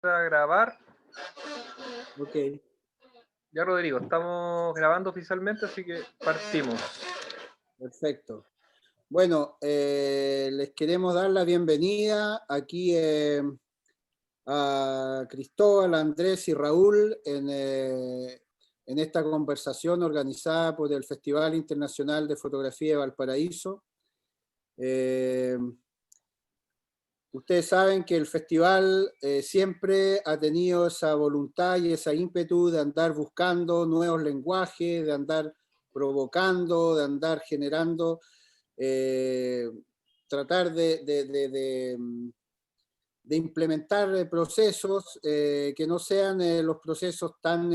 a grabar. Ok. Ya, Rodrigo, estamos grabando oficialmente, así que partimos. Perfecto. Bueno, les queremos dar la bienvenida aquí a Cristóbal, Andrés y Raúl en esta conversación organizada por el Festival Internacional de Fotografía de Valparaíso. Ustedes saben que el festival siempre ha tenido esa voluntad y esa ímpetu de andar buscando nuevos lenguajes, de andar provocando, de andar generando, tratar de implementar procesos que no sean los procesos tan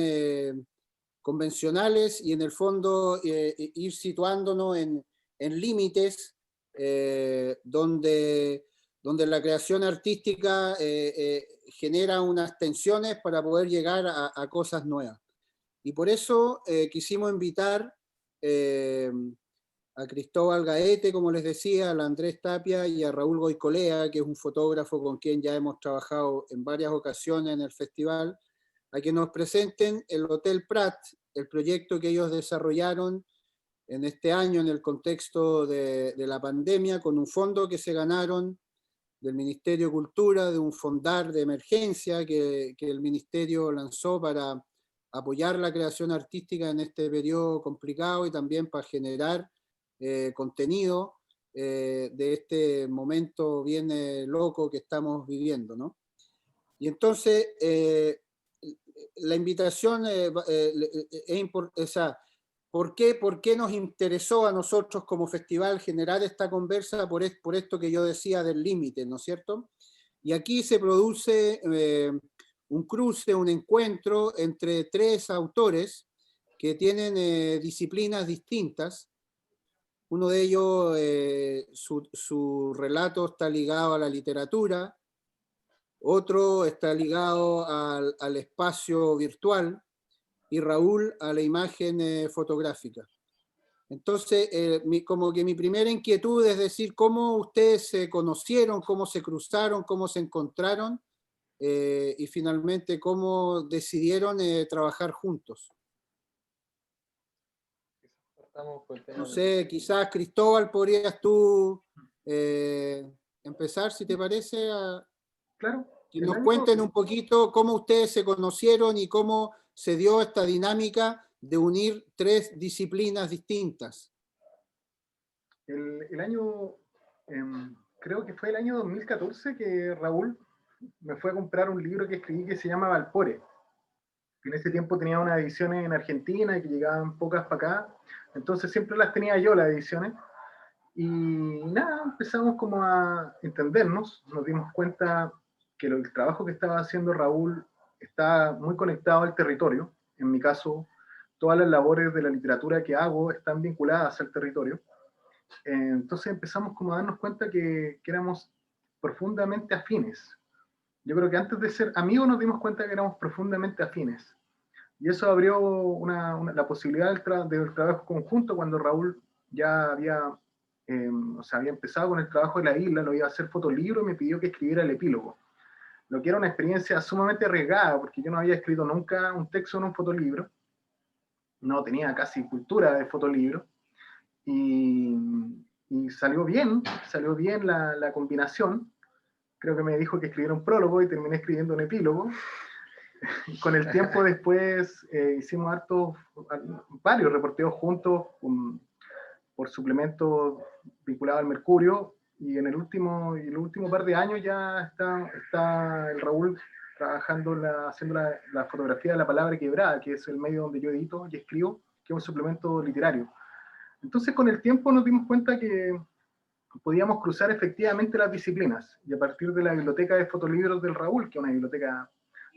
convencionales y en el fondo ir situándonos en límites donde la creación artística genera unas tensiones para poder llegar a cosas nuevas. Y por eso quisimos invitar a Cristóbal Gaete, como les decía, a Andrés Tapia y a Raúl Goicolea, que es un fotógrafo con quien ya hemos trabajado en varias ocasiones en el festival, a que nos presenten el Hotel Prat, el proyecto que ellos desarrollaron en este año en el contexto de la pandemia, con un fondo que se ganaron del Ministerio de Cultura, de un fondar de emergencia que el Ministerio lanzó para apoyar la creación artística en este periodo complicado y también para generar contenido de este momento bien loco que estamos viviendo, ¿no? Y entonces, la invitación es importante. O sea, ¿por qué nos interesó a nosotros como festival generar esta conversa? Por esto que yo decía del límite, ¿no es cierto? Y aquí se produce un cruce, un encuentro entre tres autores que tienen disciplinas distintas. Uno de ellos, su relato está ligado a la literatura, otro está ligado al espacio virtual y Raúl a la imagen fotográfica. Entonces, como que mi primera inquietud es decir, cómo ustedes se conocieron, cómo se cruzaron, cómo se encontraron y finalmente cómo decidieron trabajar juntos. No sé, quizás Cristóbal, podrías tú empezar, si te parece, Claro. que nos cuenten un poquito cómo ustedes se conocieron y cómo se dio esta dinámica de unir tres disciplinas distintas. El año, creo que fue el año 2014 que Raúl me fue a comprar un libro que escribí que se llama Valpore, que en ese tiempo tenía unas ediciones en Argentina y que llegaban pocas para acá, entonces siempre las tenía yo las ediciones, y nada, empezamos como a entendernos, nos dimos cuenta que el trabajo que estaba haciendo Raúl está muy conectado al territorio. En mi caso, todas las labores de la literatura que hago están vinculadas al territorio. Entonces empezamos como a darnos cuenta que éramos profundamente afines. Yo creo que antes de ser amigos nos dimos cuenta que éramos profundamente afines. Y eso abrió la posibilidad del trabajo conjunto cuando Raúl ya había empezado con el trabajo de la isla, lo iba a hacer fotolibro y me pidió que escribiera el epílogo. Lo que era una experiencia sumamente arriesgada, porque yo no había escrito nunca un texto en un fotolibro, no tenía casi cultura de fotolibro, y salió bien la combinación. Creo que me dijo que escribiera un prólogo y terminé escribiendo un epílogo. Con el tiempo después hicimos varios reporteos juntos por suplementos vinculados al mercurio, y en el último par de años ya está el Raúl trabajando, haciendo la fotografía de La Palabra Quebrada, que es el medio donde yo edito y escribo, que es un suplemento literario. Entonces con el tiempo nos dimos cuenta que podíamos cruzar efectivamente las disciplinas, y a partir de la biblioteca de fotolibros del Raúl, que es una biblioteca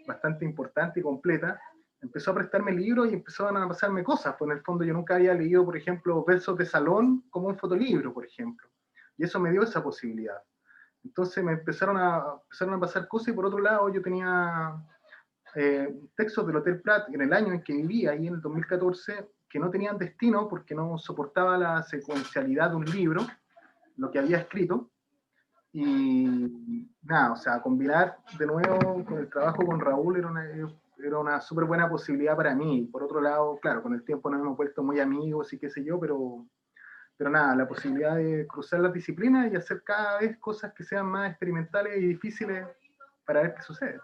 bastante importante y completa, empezó a prestarme libros y empezaron a pasarme cosas. Pues en el fondo yo nunca había leído, por ejemplo, versos de salón como un fotolibro, por ejemplo. Y eso me dio esa posibilidad. Entonces me empezaron a pasar cosas, y por otro lado yo tenía textos del Hotel Prat en el año en que vivía, ahí en el 2014, que no tenían destino porque no soportaba la secuencialidad de un libro, lo que había escrito. Y nada, o sea, combinar de nuevo con el trabajo con Raúl era una súper buena posibilidad para mí. Por otro lado, claro, con el tiempo nos hemos vuelto muy amigos y qué sé yo, pero nada, la posibilidad de cruzar las disciplinas y hacer cada vez cosas que sean más experimentales y difíciles para ver qué sucede.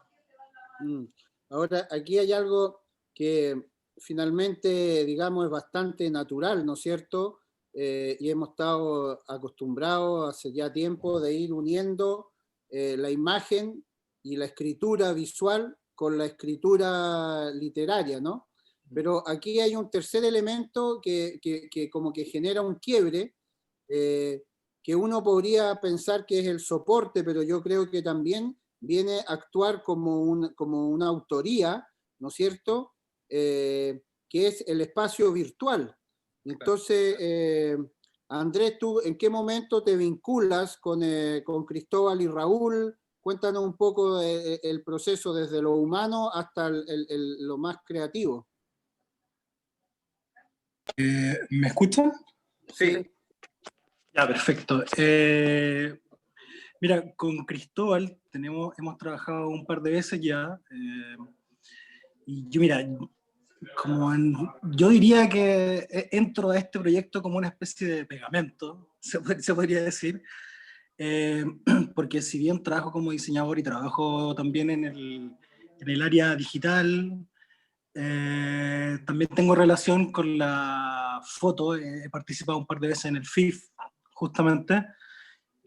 Ahora, aquí hay algo que finalmente, digamos, es bastante natural, ¿no es cierto? Y hemos estado acostumbrados hace ya tiempo de ir uniendo la imagen y la escritura visual con la escritura literaria, ¿no? Pero aquí hay un tercer elemento que como que genera un quiebre, que uno podría pensar que es el soporte, pero yo creo que también viene a actuar como una autoría, ¿no es cierto? Que es el espacio virtual. Entonces, Andrés, ¿tú en qué momento te vinculas con Cristóbal y Raúl? Cuéntanos un poco el proceso desde lo humano hasta lo más creativo. ¿Me escuchan? Sí. Ya, perfecto. Mira, con Cristóbal hemos trabajado un par de veces ya. Y yo, mira, yo diría que entro a este proyecto como una especie de pegamento, se podría decir, porque si bien trabajo como diseñador y trabajo también en el área digital, también tengo relación con la foto, he participado un par de veces en el FIF, justamente,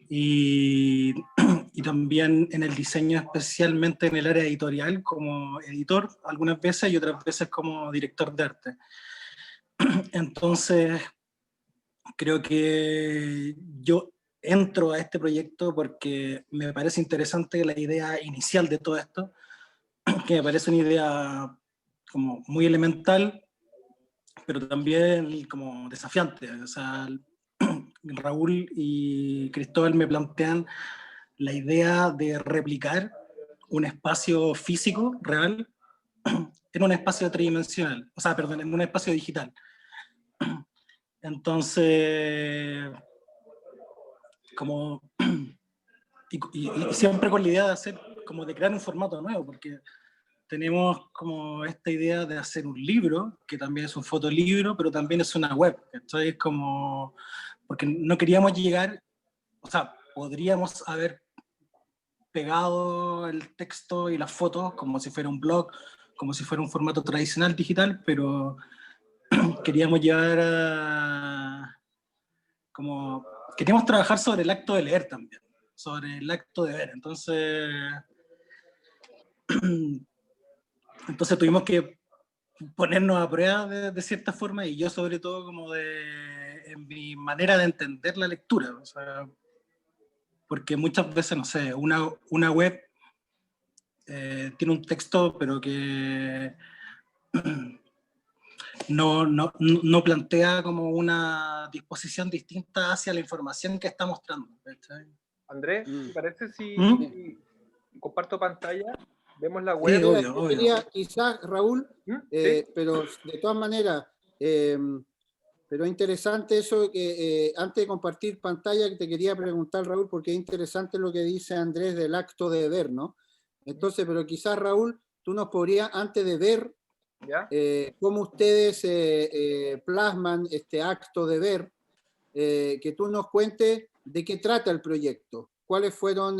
y, y también en el diseño, especialmente en el área editorial, como editor algunas veces y otras veces como director de arte. Entonces, creo que yo entro a este proyecto porque me parece interesante la idea inicial de todo esto, que me parece una idea como muy elemental, pero también como desafiante. O sea, Raúl y Cristóbal me plantean la idea de replicar un espacio físico real en un espacio tridimensional, o sea, perdón, en un espacio digital. Entonces, como, y siempre con la idea de hacer, como de crear un formato nuevo, porque tenemos como esta idea de hacer un libro, que también es un fotolibro, pero también es una web. Entonces, como, porque no queríamos llegar, o sea, podríamos haber pegado el texto y las fotos como si fuera un blog, como si fuera un formato tradicional digital, pero queríamos llevar a, como, queríamos trabajar sobre el acto de leer también, sobre el acto de ver. Entonces tuvimos que ponernos a prueba de cierta forma, y yo sobre todo como en mi manera de entender la lectura, o sea, porque muchas veces, no sé, una web tiene un texto pero que no plantea como una disposición distinta hacia la información que está mostrando. ¿Cachai? Andrés, ¿te parece si comparto pantalla? Vemos la Sí, web. obvio, Yo obvio. quería, quizás, Raúl, ¿Sí? pero de todas maneras, pero es interesante eso que antes de compartir pantalla que te quería preguntar, Raúl, porque es interesante lo que dice Andrés del acto de ver, ¿no? Entonces, pero quizás, Raúl, tú nos podrías, antes de ver ¿Ya? cómo ustedes plasman este acto de ver, que tú nos cuentes de qué trata el proyecto, cuáles fueron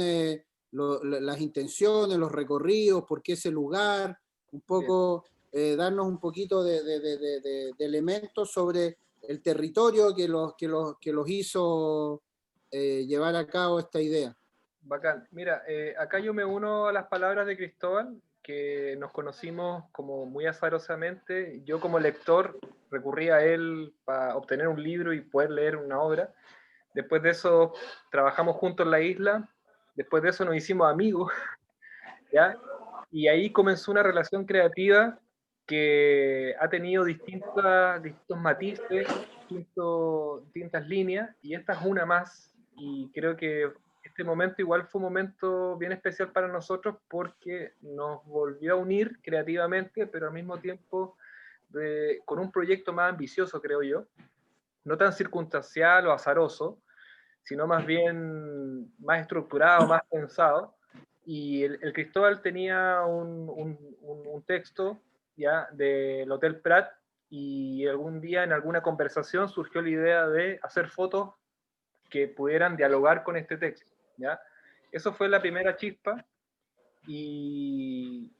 las intenciones, los recorridos, por qué ese lugar, un poco darnos un poquito de elementos sobre el territorio que los hizo llevar a cabo esta idea. Bacán. Mira, acá yo me uno a las palabras de Cristóbal, que nos conocimos como muy azarosamente. Yo como lector recurrí a él para obtener un libro y poder leer una obra. Después de eso trabajamos juntos en la isla. Después de eso nos hicimos amigos, ¿ya? Y ahí comenzó una relación creativa que ha tenido distintos matices, distintas líneas, y esta es una más. Y creo que este momento igual fue un momento bien especial para nosotros porque nos volvió a unir creativamente, pero al mismo tiempo con un proyecto más ambicioso, creo yo, no tan circunstancial o azaroso, sino más bien más estructurado, más pensado. Y el Cristóbal tenía un texto ya del Hotel Prat, y algún día en alguna conversación surgió la idea de hacer fotos que pudieran dialogar con este texto, ¿ya? Eso fue la primera chispa, y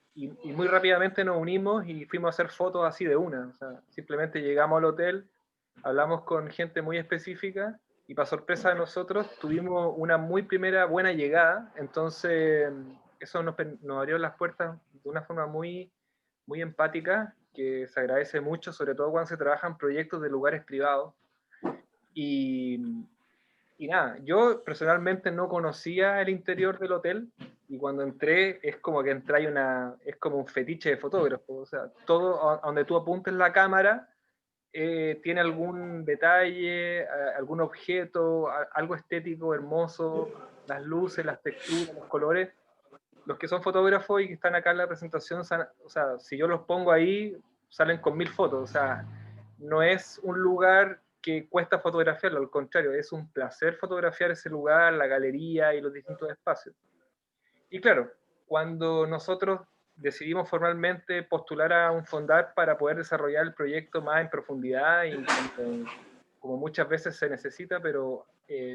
muy rápidamente nos unimos y fuimos a hacer fotos así de una. O sea, simplemente llegamos al hotel, hablamos con gente muy específica, y para sorpresa de nosotros tuvimos una muy primera buena llegada. Entonces eso nos abrió las puertas de una forma muy, muy empática, que se agradece mucho, sobre todo cuando se trabajan proyectos de lugares privados. Y, y nada, yo personalmente no conocía el interior del hotel, y cuando entré es como que entré es como un fetiche de fotógrafo. O sea, todo a donde tú apuntes la cámara tiene algún detalle, algún objeto, algo estético, hermoso, las luces, las texturas, los colores. Los que son fotógrafos y que están acá en la presentación, o sea, si yo los pongo ahí, salen con 1000 fotos. O sea, no es un lugar que cuesta fotografiarlo, al contrario, es un placer fotografiar ese lugar, la galería y los distintos espacios. Y claro, cuando nosotros decidimos formalmente postular a un Fondar para poder desarrollar el proyecto más en profundidad, y como muchas veces se necesita, pero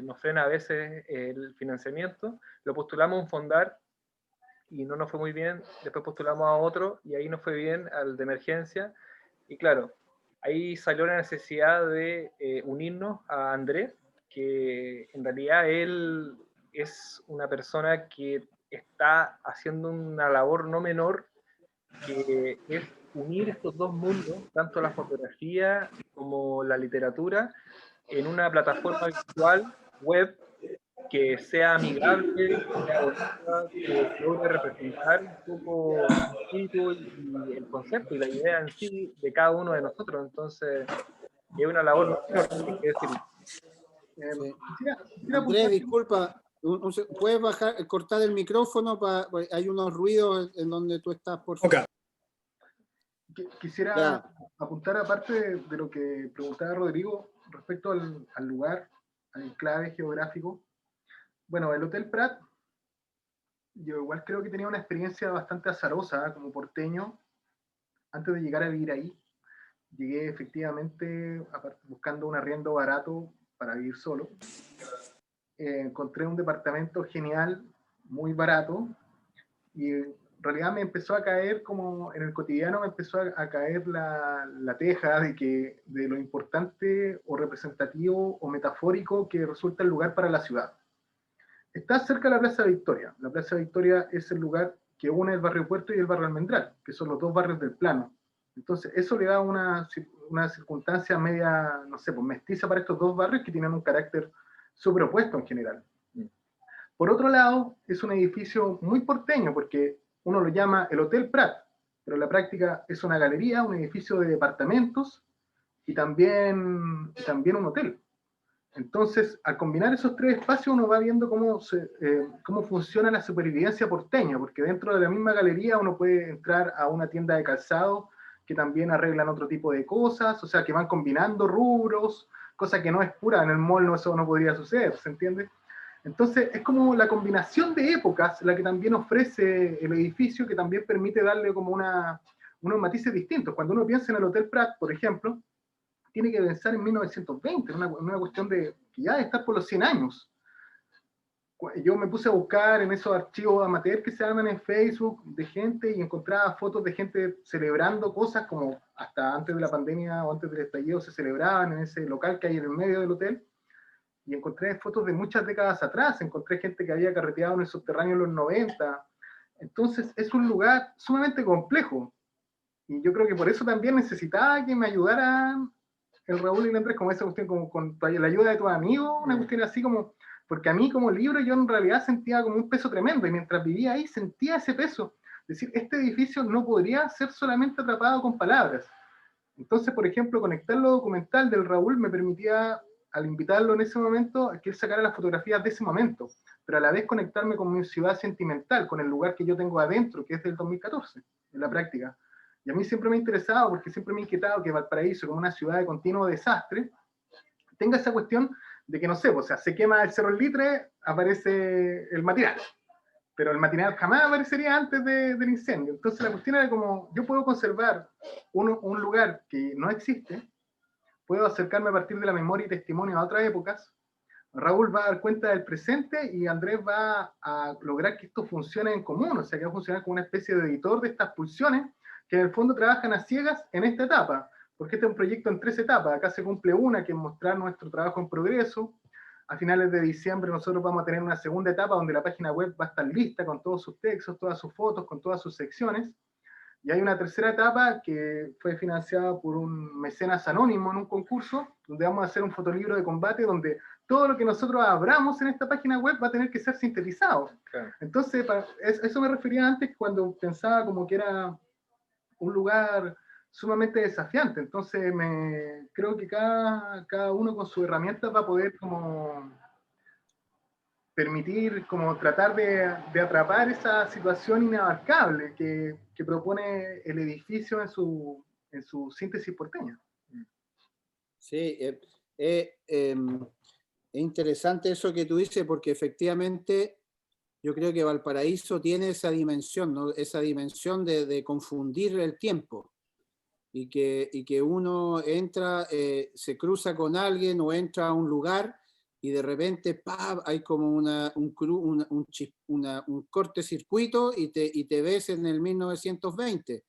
nos frena a veces el financiamiento, lo postulamos a un Fondar y no nos fue muy bien. Después postulamos a otro y ahí nos fue bien, al de emergencia. Y claro, ahí salió la necesidad de unirnos a Andrés, que en realidad él es una persona que está haciendo una labor no menor, que es unir estos dos mundos, tanto la fotografía como la literatura, en una plataforma virtual web que sea amigable, que sea bonita, que logre representar un poco el espíritu y el concepto y la idea en sí de cada uno de nosotros. Entonces, es una labor no menor, hay que decirlo. Sí. Quisiera Andrés, apuntar, disculpa, ¿puedes bajar, cortar el micrófono? Hay unos ruidos en donde tú estás, por favor. quisiera Ya. apuntar, aparte de lo que preguntaba Rodrigo respecto al lugar, al enclave geográfico. Bueno, el Hotel Prat, yo igual creo que tenía una experiencia bastante azarosa como porteño antes de llegar a vivir ahí. Llegué efectivamente buscando un arriendo barato para vivir solo. Encontré un departamento genial, muy barato, y en realidad me empezó a caer, como en el cotidiano me empezó a caer la teja de lo importante o representativo o metafórico que resulta el lugar para la ciudad. Está cerca de la Plaza Victoria. La Plaza Victoria es el lugar que une el barrio Puerto y el barrio Almendral, que son los dos barrios del plano. Entonces, eso le da una circunstancia media, no sé, pues mestiza para estos dos barrios que tienen un carácter súper opuesto en general. Por otro lado, es un edificio muy porteño, porque uno lo llama el Hotel Prat, pero en la práctica es una galería, un edificio de departamentos y también un hotel. Entonces, al combinar esos tres espacios, uno va viendo cómo funciona la supervivencia porteña, porque dentro de la misma galería uno puede entrar a una tienda de calzado que también arreglan otro tipo de cosas, o sea, que van combinando rubros, cosa que no es pura, en el mall no, eso no podría suceder, ¿se entiende? Entonces, es como la combinación de épocas la que también ofrece el edificio, que también permite darle como unos matices distintos. Cuando uno piensa en el Hotel Prat, por ejemplo, tiene que pensar en 1920, una cuestión de que ya de estar por los 100 años. Yo me puse a buscar en esos archivos amateur que se llaman en Facebook de gente, y encontraba fotos de gente celebrando cosas como hasta antes de la pandemia o antes del estallido se celebraban en ese local que hay en el medio del hotel. Y encontré fotos de muchas décadas atrás, encontré gente que había carreteado en el subterráneo en los 90. Entonces es un lugar sumamente complejo. Y yo creo que por eso también necesitaba que me ayudaran el Raúl y el Andrés, como esa cuestión, como con la ayuda de tus amigos, una cuestión así como, porque a mí como libro yo en realidad sentía como un peso tremendo, y mientras vivía ahí sentía ese peso. Es decir, este edificio no podría ser solamente atrapado con palabras. Entonces, por ejemplo, conectar lo documental del Raúl me permitía, al invitarlo en ese momento, que él sacara las fotografías de ese momento, pero a la vez conectarme con mi ciudad sentimental, con el lugar que yo tengo adentro, que es del 2014, en la práctica. Y a mí siempre me ha interesado, porque siempre me ha inquietado que Valparaíso, como una ciudad de continuo desastre, tenga esa cuestión de que no sé, o sea, se quema el Cerro El Litre, aparece el matinal, pero el matinal jamás aparecería antes del incendio. Entonces la cuestión era como, yo puedo conservar un lugar que no existe, puedo acercarme a partir de la memoria y testimonio a otras épocas, Raúl va a dar cuenta del presente y Andrés va a lograr que esto funcione en común, o sea, que va a funcionar como una especie de editor de estas pulsiones que en el fondo trabajan a ciegas en esta etapa, porque este es un proyecto en 3 etapas. Acá se cumple una, que es mostrar nuestro trabajo en progreso. A finales de diciembre nosotros vamos a tener una segunda etapa donde la página web va a estar lista con todos sus textos, todas sus fotos, con todas sus secciones. Y hay una tercera etapa que fue financiada por un mecenas anónimo en un concurso, donde vamos a hacer un fotolibro de combate donde todo lo que nosotros abramos en esta página web va a tener que ser sintetizado. Claro. Entonces, eso me refería antes cuando pensaba como que era un lugar sumamente desafiante. Entonces, creo que cada uno con sus herramientas va a poder como permitir, como tratar de atrapar esa situación inabarcable que propone el edificio en su síntesis porteña. Sí, es interesante eso que tú dices, porque efectivamente yo creo que Valparaíso tiene esa dimensión, ¿no? Esa dimensión de confundir el tiempo y que uno entra, se cruza con alguien o entra a un lugar y de repente ¡pam!, hay como un cortocircuito y te ves en el 1920.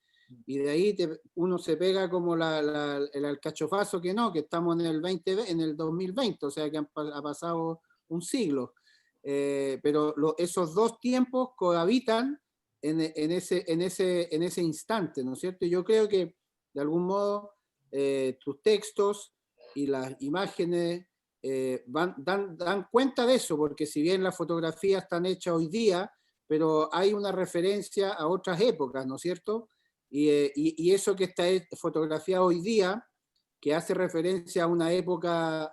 Y de ahí uno se pega como el alcachofazo que no, que estamos en el 2020, o sea que ha pasado un siglo. Pero esos dos tiempos cohabitan en ese instante, ¿no es cierto? Y yo creo que de algún modo tus textos y las imágenes dan cuenta de eso, porque si bien las fotografías están hechas hoy día, pero hay una referencia a otras épocas, ¿no es cierto? Y eso que está fotografiado hoy día, que hace referencia a una época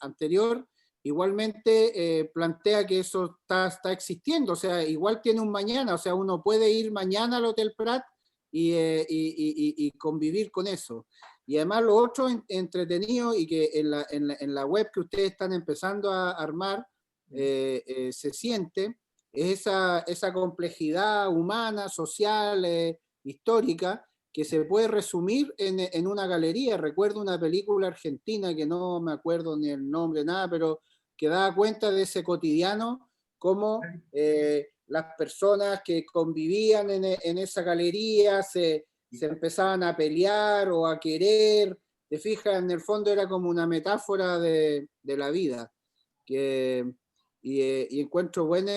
anterior, igualmente plantea que eso está existiendo, o sea, igual tiene un mañana, o sea, uno puede ir mañana al Hotel Prat y convivir con eso. Y además lo otro entretenido y que en la web que ustedes están empezando a armar se siente es esa complejidad humana, social, histórica, que se puede resumir en una galería. Recuerdo una película argentina que no me acuerdo ni el nombre, nada, pero que daba cuenta de ese cotidiano, como las personas que convivían en esa galería se empezaban a pelear o a querer. Te fijas, en el fondo era como una metáfora de la vida. Y encuentro buen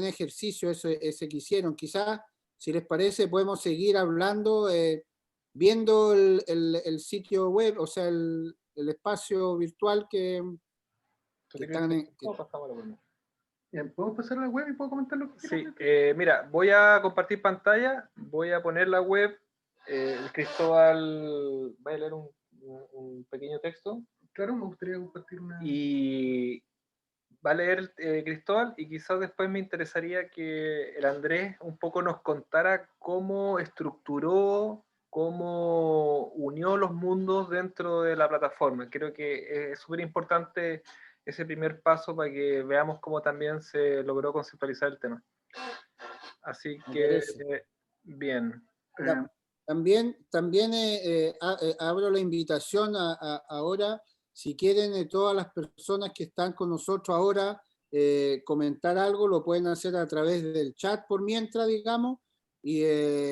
ejercicio ese que hicieron. Quizás, si les parece, podemos seguir hablando, viendo el sitio web, o sea, el espacio virtual que están en... ¿Podemos pasar a la web y puedo comentar lo que sí, mira, voy a compartir pantalla, voy a poner la web, Cristóbal va a leer un pequeño texto. Claro, me gustaría compartir una... Y va a leer Cristóbal, y quizás después me interesaría que el Andrés un poco nos contara cómo estructuró, cómo unió los mundos dentro de la plataforma. Creo que es súper importante ese primer paso para que veamos cómo también se logró conceptualizar el tema. Así que, bien. También abro la invitación ahora, si quieren todas las personas que están con nosotros ahora comentar algo, lo pueden hacer a través del chat por mientras, digamos, y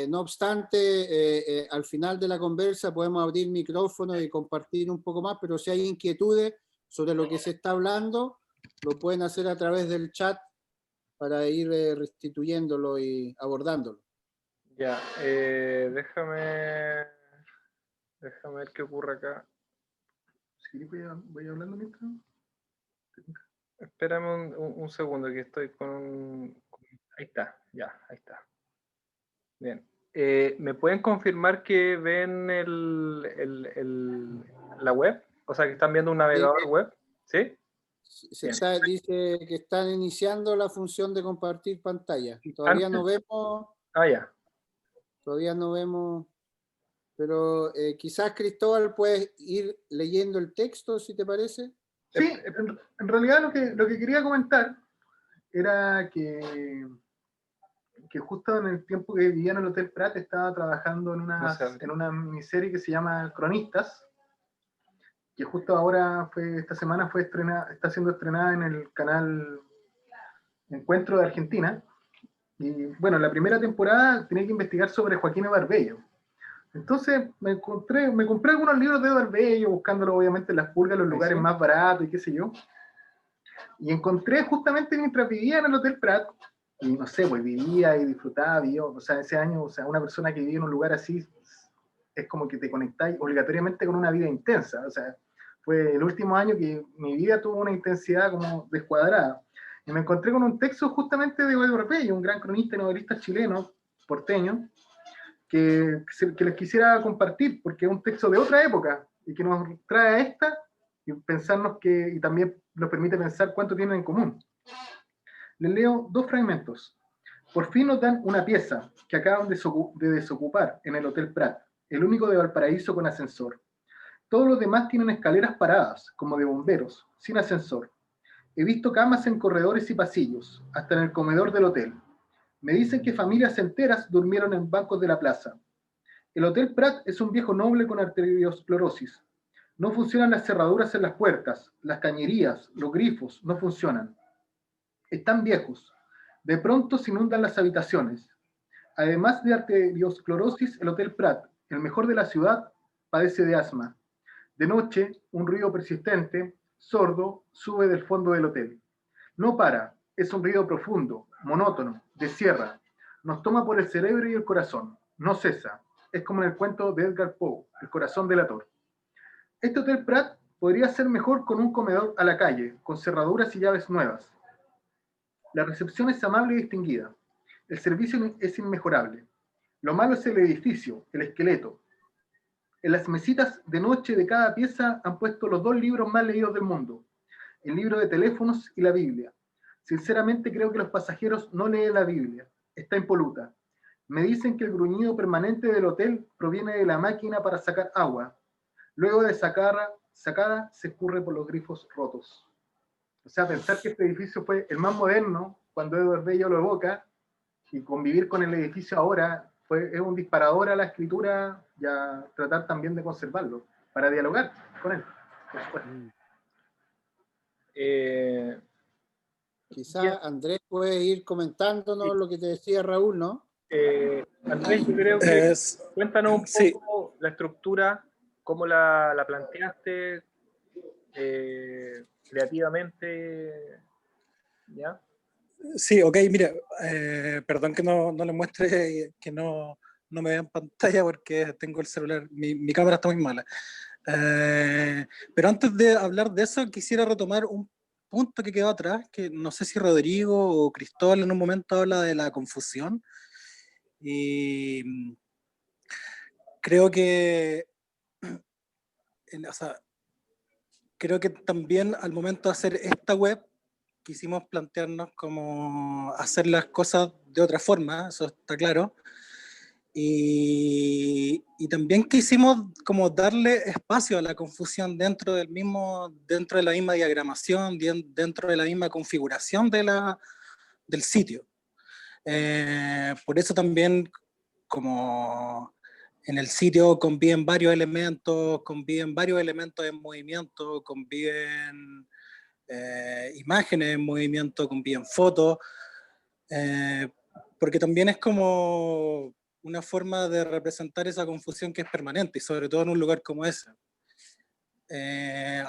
no obstante, al final de la conversa podemos abrir micrófono y compartir un poco más, pero si hay inquietudes sobre lo que se está hablando, lo pueden hacer a través del chat para ir restituyéndolo y abordándolo. Ya, déjame ver qué ocurre acá. Sí, voy hablando mientras. Espérame un segundo, que estoy con... Ahí está, ya, ahí está. Bien. ¿Me pueden confirmar que ven la web? O sea, que están viendo un navegador web, ¿sí? Dice que están iniciando la función de compartir pantalla. Todavía no vemos. Ah, ya. Todavía no vemos. Pero quizás, Cristóbal, puedes ir leyendo el texto, si te parece. Sí, en realidad lo que quería comentar era que justo en el tiempo que vivía en el Hotel Prat estaba trabajando en una miniserie que se llama Cronistas, que justo ahora, esta semana está siendo estrenada en el canal Encuentro de Argentina. Y bueno, la primera temporada tenía que investigar sobre Joaquín Barbello. Entonces me compré algunos libros de Barbello, buscándolo obviamente en las pulgas, en los lugares más baratos y qué sé yo. Y encontré justamente mientras vivía en el Hotel Prat, y no sé, pues vivía y disfrutaba, o sea, ese año, o sea, una persona que vive en un lugar así es como que te conectáis obligatoriamente con una vida intensa. O sea, fue el último año que mi vida tuvo una intensidad como descuadrada. Y me encontré con un texto justamente de Eduardo Pello, un gran cronista y novelista chileno, porteño, que les quisiera compartir, porque es un texto de otra época y que nos trae a esta y pensarnos y también nos permite pensar cuánto tienen en común. Les leo 2 fragmentos. Por fin nos dan una pieza que acaban de desocupar en el Hotel Prat, el único de Valparaíso con ascensor. Todos los demás tienen escaleras paradas, como de bomberos, sin ascensor. He visto camas en corredores y pasillos, hasta en el comedor del hotel. Me dicen que familias enteras durmieron en bancos de la plaza. El Hotel Prat es un viejo noble con arteriosclerosis. No funcionan las cerraduras en las puertas, las cañerías, los grifos, no funcionan. Están viejos. De pronto se inundan las habitaciones. Además de arteriosclerosis, el Hotel Prat, el mejor de la ciudad, padece de asma. De noche, un ruido persistente, sordo, sube del fondo del hotel. No para, es un ruido profundo, monótono, de sierra. Nos toma por el cerebro y el corazón. No cesa. Es como en el cuento de Edgar Poe, El corazón delator. Este Hotel Prat podría ser mejor con un comedor a la calle, con cerraduras y llaves nuevas. La recepción es amable y distinguida. El servicio es inmejorable. Lo malo es el edificio, el esqueleto. En las mesitas de noche de cada pieza han puesto los 2 libros más leídos del mundo, el libro de teléfonos y la Biblia. Sinceramente creo que los pasajeros no leen la Biblia, está impoluta. Me dicen que el gruñido permanente del hotel proviene de la máquina para sacar agua. Luego de sacada se escurre por los grifos rotos. O sea, pensar que este edificio fue el más moderno cuando Eduardo Bello lo evoca, y convivir con el edificio ahora es un disparador a la escritura y a tratar también de conservarlo, para dialogar con él, por supuesto. Quizá Andrés puede ir comentándonos lo que te decía Raúl, ¿no? Andrés, yo creo que cuéntanos un poco la estructura, cómo la planteaste creativamente, ¿ya? Sí, ok, mira, perdón que no le muestre, que no me vea en pantalla porque tengo el celular, mi cámara está muy mala. Pero antes de hablar de eso, quisiera retomar un punto que quedó atrás, que no sé si Rodrigo o Cristóbal en un momento habla de la confusión. Y creo que, o sea, creo que también al momento de hacer esta web, quisimos plantearnos cómo hacer las cosas de otra forma, eso está claro. Y también quisimos como darle espacio a la confusión dentro de la misma diagramación, dentro de la misma configuración del sitio. Por eso también, como en el sitio conviven varios elementos en movimiento, conviven imágenes en movimiento, conviven fotos, porque también es como una forma de representar esa confusión que es permanente, y sobre todo en un lugar como ese.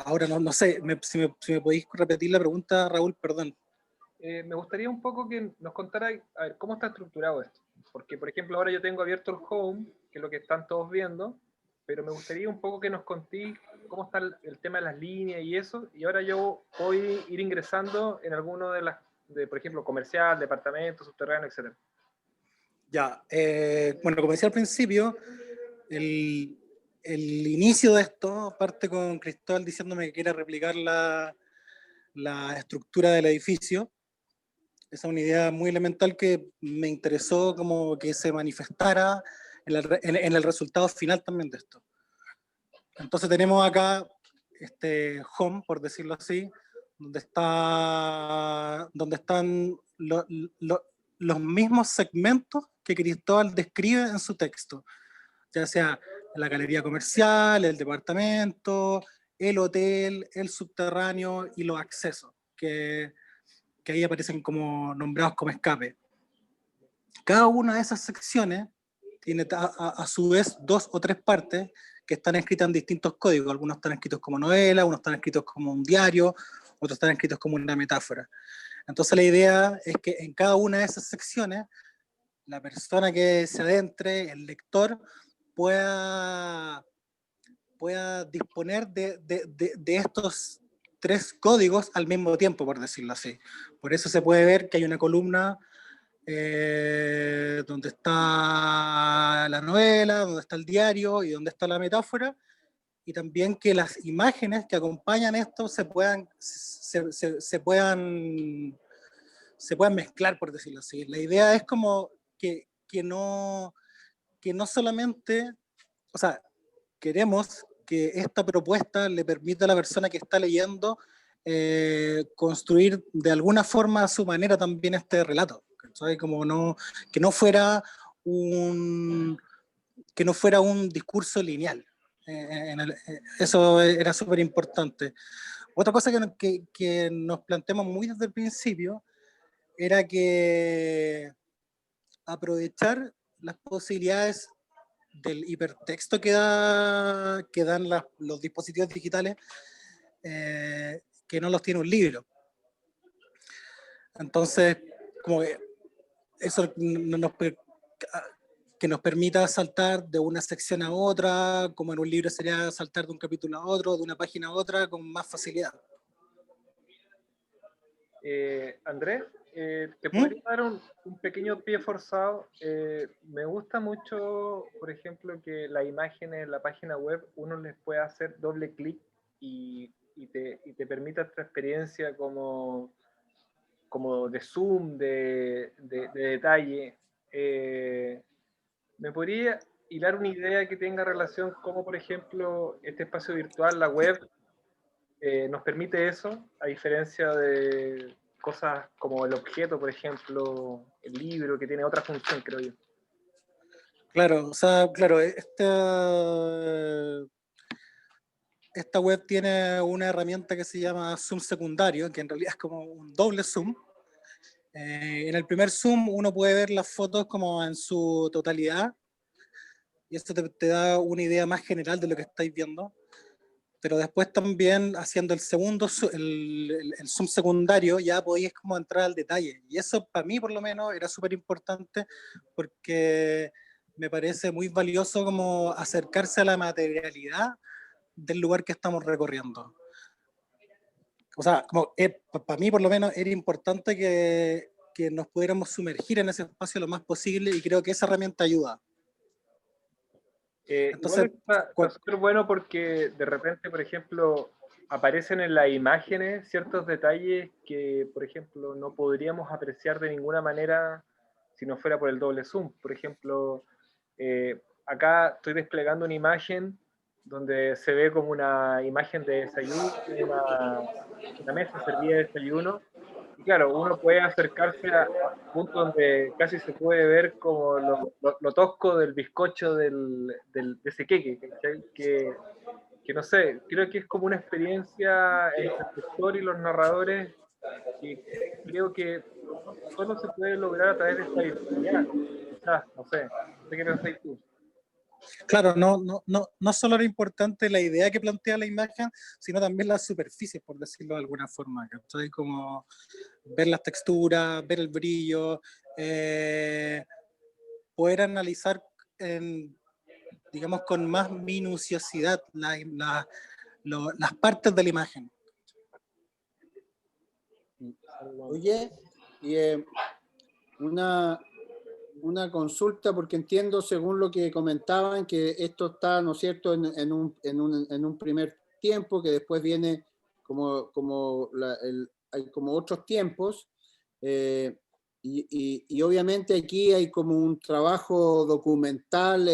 Ahora no sé, si me podéis repetir la pregunta, Raúl, perdón. Me gustaría un poco que nos contara, a ver, cómo está estructurado esto. Porque, por ejemplo, ahora yo tengo abierto el Home, que es lo que están todos viendo, pero me gustaría un poco que nos contéis cómo está el tema de las líneas y eso, y ahora yo voy a ir ingresando en alguno de por ejemplo, comercial, departamento, subterráneo, etc. Ya, bueno, como decía al principio, el inicio de esto parte con Cristóbal diciéndome que quiere replicar la estructura del edificio. Esa es una idea muy elemental que me interesó como que se manifestara en el resultado final también de esto. Entonces tenemos acá este home, por decirlo así, donde están los mismos segmentos que Cristóbal describe en su texto, ya sea la galería comercial, el departamento, el hotel, el subterráneo y los accesos, que ahí aparecen como nombrados como escape. Cada una de esas secciones tiene a su vez 2 o 3 partes que están escritas en distintos códigos. Algunos están escritos como novela, unos están escritos como un diario, otros están escritos como una metáfora. Entonces la idea es que en cada una de esas secciones la persona que se adentre, el lector, pueda disponer de estos 3 códigos al mismo tiempo, por decirlo así. Por eso se puede ver que hay una columna donde está la novela, donde está el diario y donde está la metáfora, y también que las imágenes que acompañan esto se puedan mezclar, por decirlo así. La idea es como que no solamente, o sea, queremos que esta propuesta le permita a la persona que está leyendo construir de alguna forma a su manera también este relato, ¿sabes? Como que no fuera un discurso lineal. Eso era súper importante. Otra cosa que nos planteamos muy desde el principio era que aprovechar las posibilidades del hipertexto que dan los dispositivos digitales, que no los tiene un libro. Entonces, como que eso que nos permita saltar de una sección a otra, como en un libro sería saltar de un capítulo a otro, de una página a otra, con más facilidad. Andrés, ¿te podría dar un pequeño pie forzado? Me gusta mucho, por ejemplo, que las imágenes en la página web uno les puede hacer doble clic y te permita esta experiencia como de zoom, de detalle. ¿Me podría hilar una idea que tenga relación como, por ejemplo, este espacio virtual, la web, nos permite eso, a diferencia de cosas como el objeto, por ejemplo, el libro, que tiene otra función, creo yo? Claro, o sea, claro, esta web tiene una herramienta que se llama zoom secundario, que en realidad es como un doble zoom. En el primer zoom uno puede ver las fotos como en su totalidad, y esto te da una idea más general de lo que estáis viendo. Pero después también haciendo el segundo, el zoom secundario, ya podías como entrar al detalle. Y eso para mí por lo menos era súper importante, porque me parece muy valioso como acercarse a la materialidad del lugar que estamos recorriendo. O sea, como para mí por lo menos era importante que nos pudiéramos sumergir en ese espacio lo más posible, y creo que esa herramienta ayuda. Entonces, está súper bueno porque de repente, por ejemplo, aparecen en las imágenes ciertos detalles que, por ejemplo, no podríamos apreciar de ninguna manera si no fuera por el doble zoom. Por ejemplo, acá estoy desplegando una imagen donde se ve como una imagen de desayuno, una mesa servida de desayuno. Y claro, uno puede acercarse a punto donde casi se puede ver como lo tosco del bizcocho de ese queque, que no sé, creo que es como una experiencia entre el lector y los narradores que creo que solo se puede lograr a través de esta virtualidad. Quizás, no sé qué pensáis tú. Claro, no solo era importante la idea que plantea la imagen, sino también las superficies, por decirlo de alguna forma, ¿cachai? Como ver las texturas, ver el brillo, poder analizar, digamos, con más minuciosidad las partes de la imagen. Oye, y una consulta, porque entiendo, según lo que comentaban, que esto está, ¿no es cierto?, en un primer tiempo, que después viene hay como otros tiempos, y obviamente aquí hay como un trabajo documental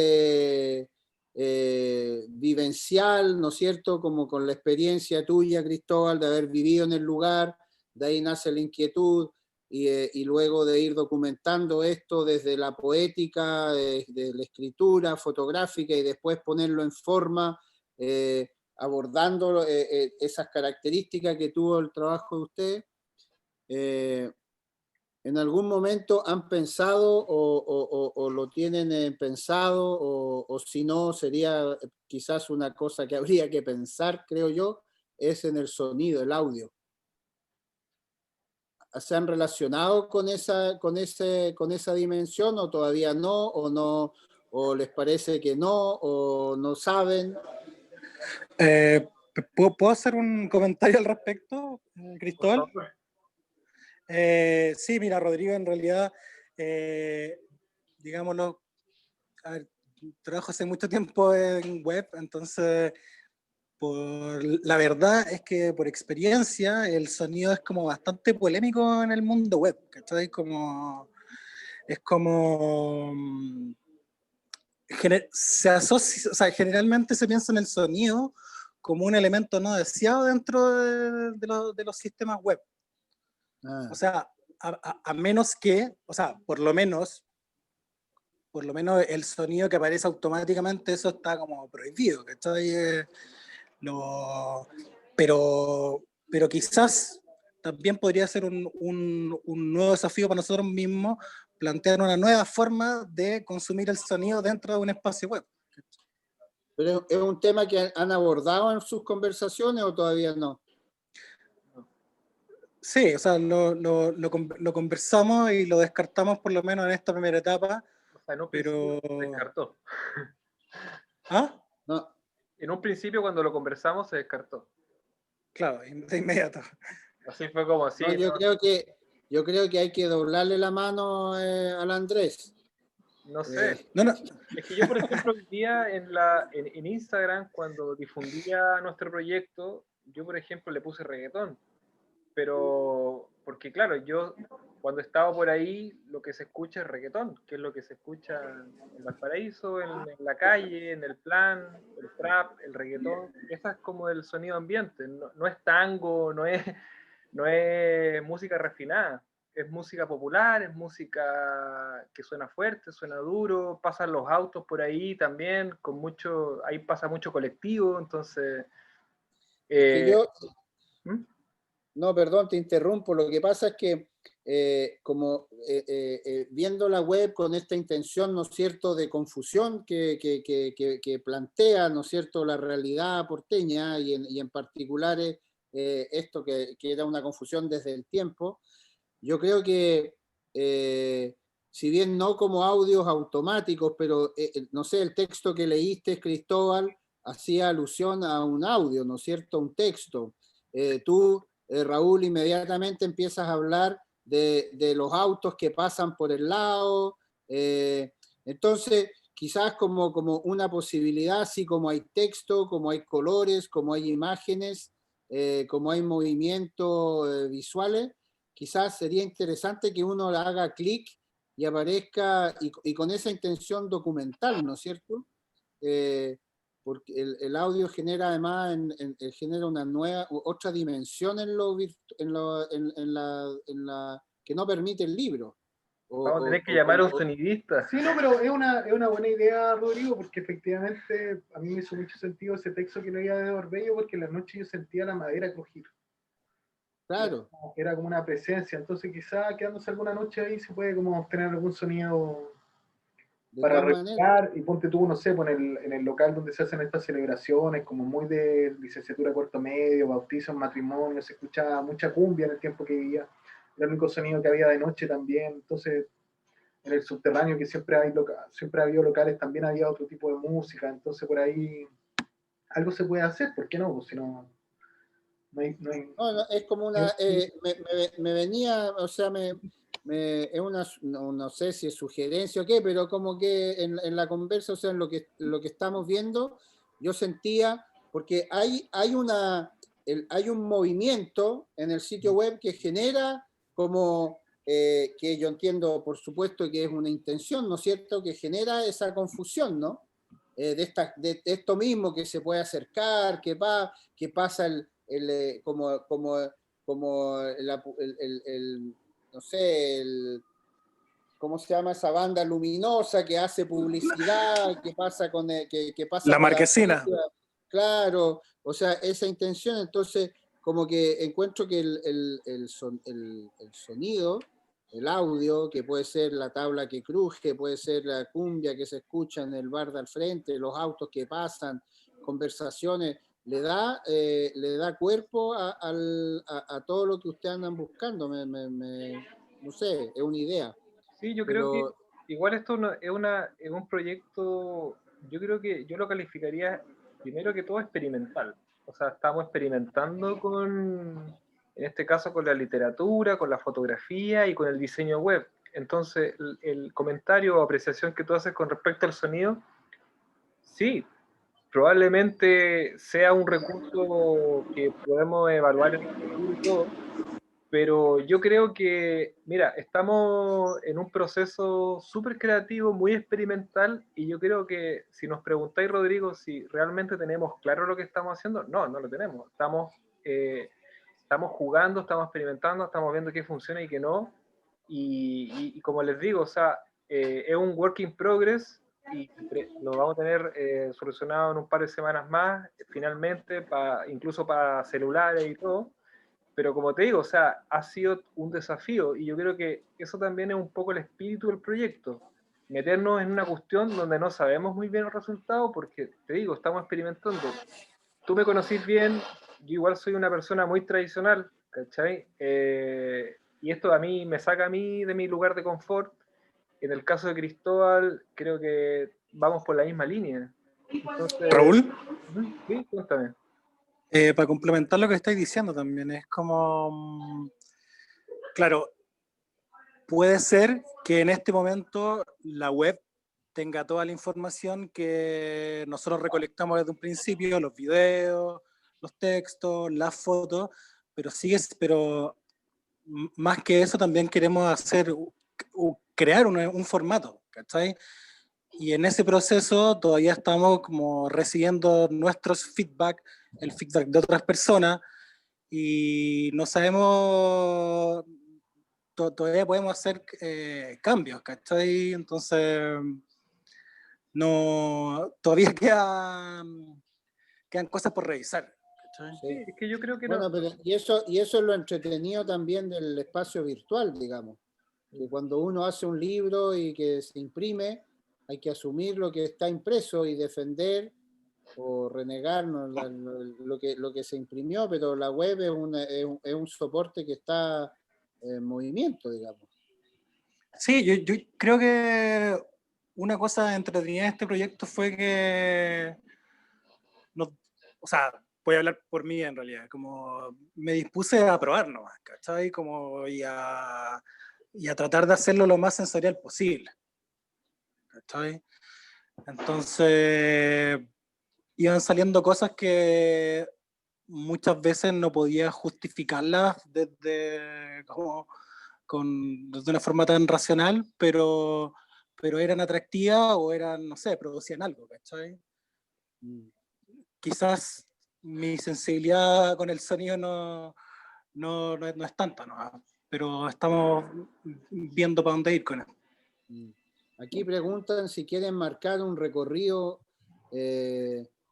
vivencial, ¿no es cierto? Como con la experiencia tuya, Cristóbal, de haber vivido en el lugar, de ahí nace la inquietud, y luego de ir documentando esto desde la poética, de la escritura fotográfica, y después ponerlo en forma, abordando esas características que tuvo el trabajo de usted. ¿En algún momento han pensado o lo tienen pensado, o si no, sería quizás una cosa que habría que pensar, creo yo, es en el sonido, el audio? ¿Se han relacionado con esa dimensión, o todavía no, o les parece que no, o no saben? ¿Puedo hacer un comentario al respecto, Cristóbal? Sí, mira, Rodrigo, en realidad, digámoslo, a ver, trabajo hace mucho tiempo en web, entonces la verdad es que por experiencia el sonido es como bastante polémico en el mundo web, ¿cachai? Es como se asocia, o sea, generalmente se piensa en el sonido como un elemento no deseado dentro de los sistemas web. O sea, a menos que, o sea, por lo menos el sonido que aparece automáticamente, eso está como prohibido, ¿cachai? Pero quizás también podría ser un nuevo desafío para nosotros mismos, plantear una nueva forma de consumir el sonido dentro de un espacio web. ¿Pero es un tema que han abordado en sus conversaciones o todavía no? Sí, o sea, lo conversamos y lo descartamos por lo menos en esta primera etapa. O sea, en un pero principio se descartó. ¿Ah? No. En un principio, cuando lo conversamos, se descartó. Claro, de inmediato. Así fue como así. No, yo creo que hay que doblarle la mano al Andrés. No sé. No. Es que yo, por ejemplo, hoy día en Instagram, cuando difundía nuestro proyecto, yo, por ejemplo, le puse reggaetón. Pero, porque claro, yo cuando estaba por ahí, lo que se escucha es reggaetón, que es lo que se escucha en Valparaíso, en la calle, en el plan, el trap, el reggaetón. Ese es como el sonido ambiente. No es tango, no es música refinada. Es música popular, es música que suena fuerte, suena duro, pasan los autos por ahí también, ahí pasa mucho colectivo, entonces... Que yo, ¿Mm? no, perdón, te interrumpo. Lo que pasa es que viendo la web con esta intención, ¿no es cierto?, de confusión que plantea, ¿no es cierto?, la realidad porteña, y en particular esto que era una confusión desde el tiempo. Yo creo que, si bien no como audios automáticos, pero no sé, el texto que leíste, Cristóbal, hacía alusión a un audio, ¿no es cierto?, un texto. Raúl, inmediatamente empiezas a hablar de los autos que pasan por el lado. Entonces, quizás como una posibilidad, así como hay texto, como hay colores, como hay imágenes, como hay movimientos visuales, quizás sería interesante que uno haga clic y aparezca, y con esa intención documental, ¿no es cierto? Porque el audio genera además genera una otra dimensión que no permite el libro. Vamos a tener que llamar a un sonidista. Sí, no, pero es una buena idea, Rodrigo, porque efectivamente a mí me hizo mucho sentido ese texto que leía de Orbello, porque en la noche yo sentía la madera crujir. Claro. Era como una presencia, entonces quizá quedándose alguna noche ahí se puede como obtener algún sonido para respirar, y ponte tú, no sé, pues en el local donde se hacen estas celebraciones, como muy de licenciatura cuarto medio, bautizos, matrimonios, se escuchaba mucha cumbia en el tiempo que vivía, era el único sonido que había de noche también. Entonces en el subterráneo, que siempre ha habido locales, también había otro tipo de música, entonces por ahí algo se puede hacer, ¿por qué no? Pues si no hay... No, es como una... me venía, o sea, es una, no sé si es sugerencia o qué, pero como que en la conversa, o sea, en lo que estamos viendo, yo sentía, porque hay un movimiento en el sitio web que genera como, que yo entiendo, por supuesto, que es una intención, ¿no es cierto?, que genera esa confusión, ¿no? de esto mismo, que se puede acercar, que pasa no sé, ¿cómo se llama esa banda luminosa que hace publicidad, que pasa que pasa La por marquesina. arriba? Claro, o sea, esa intención, entonces, como que encuentro que el sonido, el audio, que puede ser la tabla que cruje, puede ser la cumbia que se escucha en el bar de al frente, los autos que pasan, conversaciones, le da cuerpo a todo lo que ustedes andan buscando. No sé, es una idea. Sí, yo creo que Pero igual esto es un proyecto, yo creo que yo lo calificaría primero que todo experimental. O sea, estamos experimentando en este caso, con la literatura, con la fotografía y con el diseño web. Entonces, el comentario o apreciación que tú haces con respecto al sonido, sí, probablemente sea un recurso que podemos evaluar en el futuro y todo, pero yo creo que, mira, estamos en un proceso súper creativo, muy experimental, y yo creo que si nos preguntáis, Rodrigo, si realmente tenemos claro lo que estamos haciendo, no, no lo tenemos. Estamos jugando, estamos experimentando, estamos viendo qué funciona y qué no. Y como les digo, o sea, es un work in progress y lo vamos a tener solucionado en un par de semanas más, finalmente, incluso para celulares y todo. Pero como te digo, o sea, ha sido un desafío y yo creo que eso también es un poco el espíritu del proyecto. Meternos en una cuestión donde no sabemos muy bien el resultado porque, te digo, estamos experimentando. Tú me conocís bien, yo igual soy una persona muy tradicional, ¿cachai? Y esto a mí me saca a mí de mi lugar de confort. En el caso de Cristóbal, creo que vamos por la misma línea. Entonces, Raúl, sí, cuéntame. para complementar lo que estáis diciendo también, es como, claro, puede ser que en este momento la web tenga toda la información que nosotros recolectamos desde un principio, los videos, los textos, las fotos, pero más que eso también queremos crear un formato, ¿cachai? Y en ese proceso todavía estamos como recibiendo nuestros feedback, el feedback de otras personas, y no sabemos, todavía podemos hacer cambios, ¿cachai? Entonces, no, todavía quedan cosas por revisar, ¿cachai? sí. Sí, es que yo creo que no. Bueno, pero y eso es lo entretenido también del espacio virtual, digamos, que cuando uno hace un libro y que se imprime, hay que asumir lo que está impreso y defender o renegar, ¿no?, lo que se imprimió, pero la web es un soporte que está en movimiento, digamos. Sí, yo creo que una cosa entretenida de este proyecto fue que, o sea, voy a hablar por mí en realidad, como me dispuse a probar nomás, ¿cachai? Y a tratar de hacerlo lo más sensorial posible, ¿cachai? Entonces, iban saliendo cosas que muchas veces no podía justificarlas desde una forma tan racional, pero eran atractivas o eran, no sé, producían algo, ¿cachai? Quizás mi sensibilidad con el sonido no es tanta, ¿no? Pero estamos viendo para dónde ir con esto. Aquí preguntan si quieren marcar un recorrido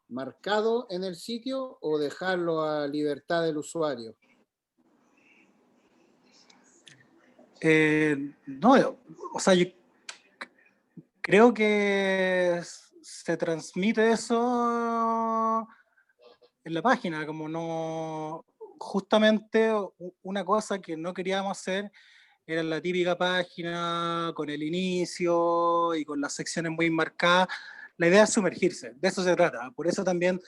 marcado en el sitio o dejarlo a libertad del usuario. No, o sea, yo creo que se transmite eso en la página, como no, justamente una cosa que no queríamos hacer era la típica página con el inicio y con las secciones muy marcadas. La idea es sumergirse, de eso se trata. Por eso también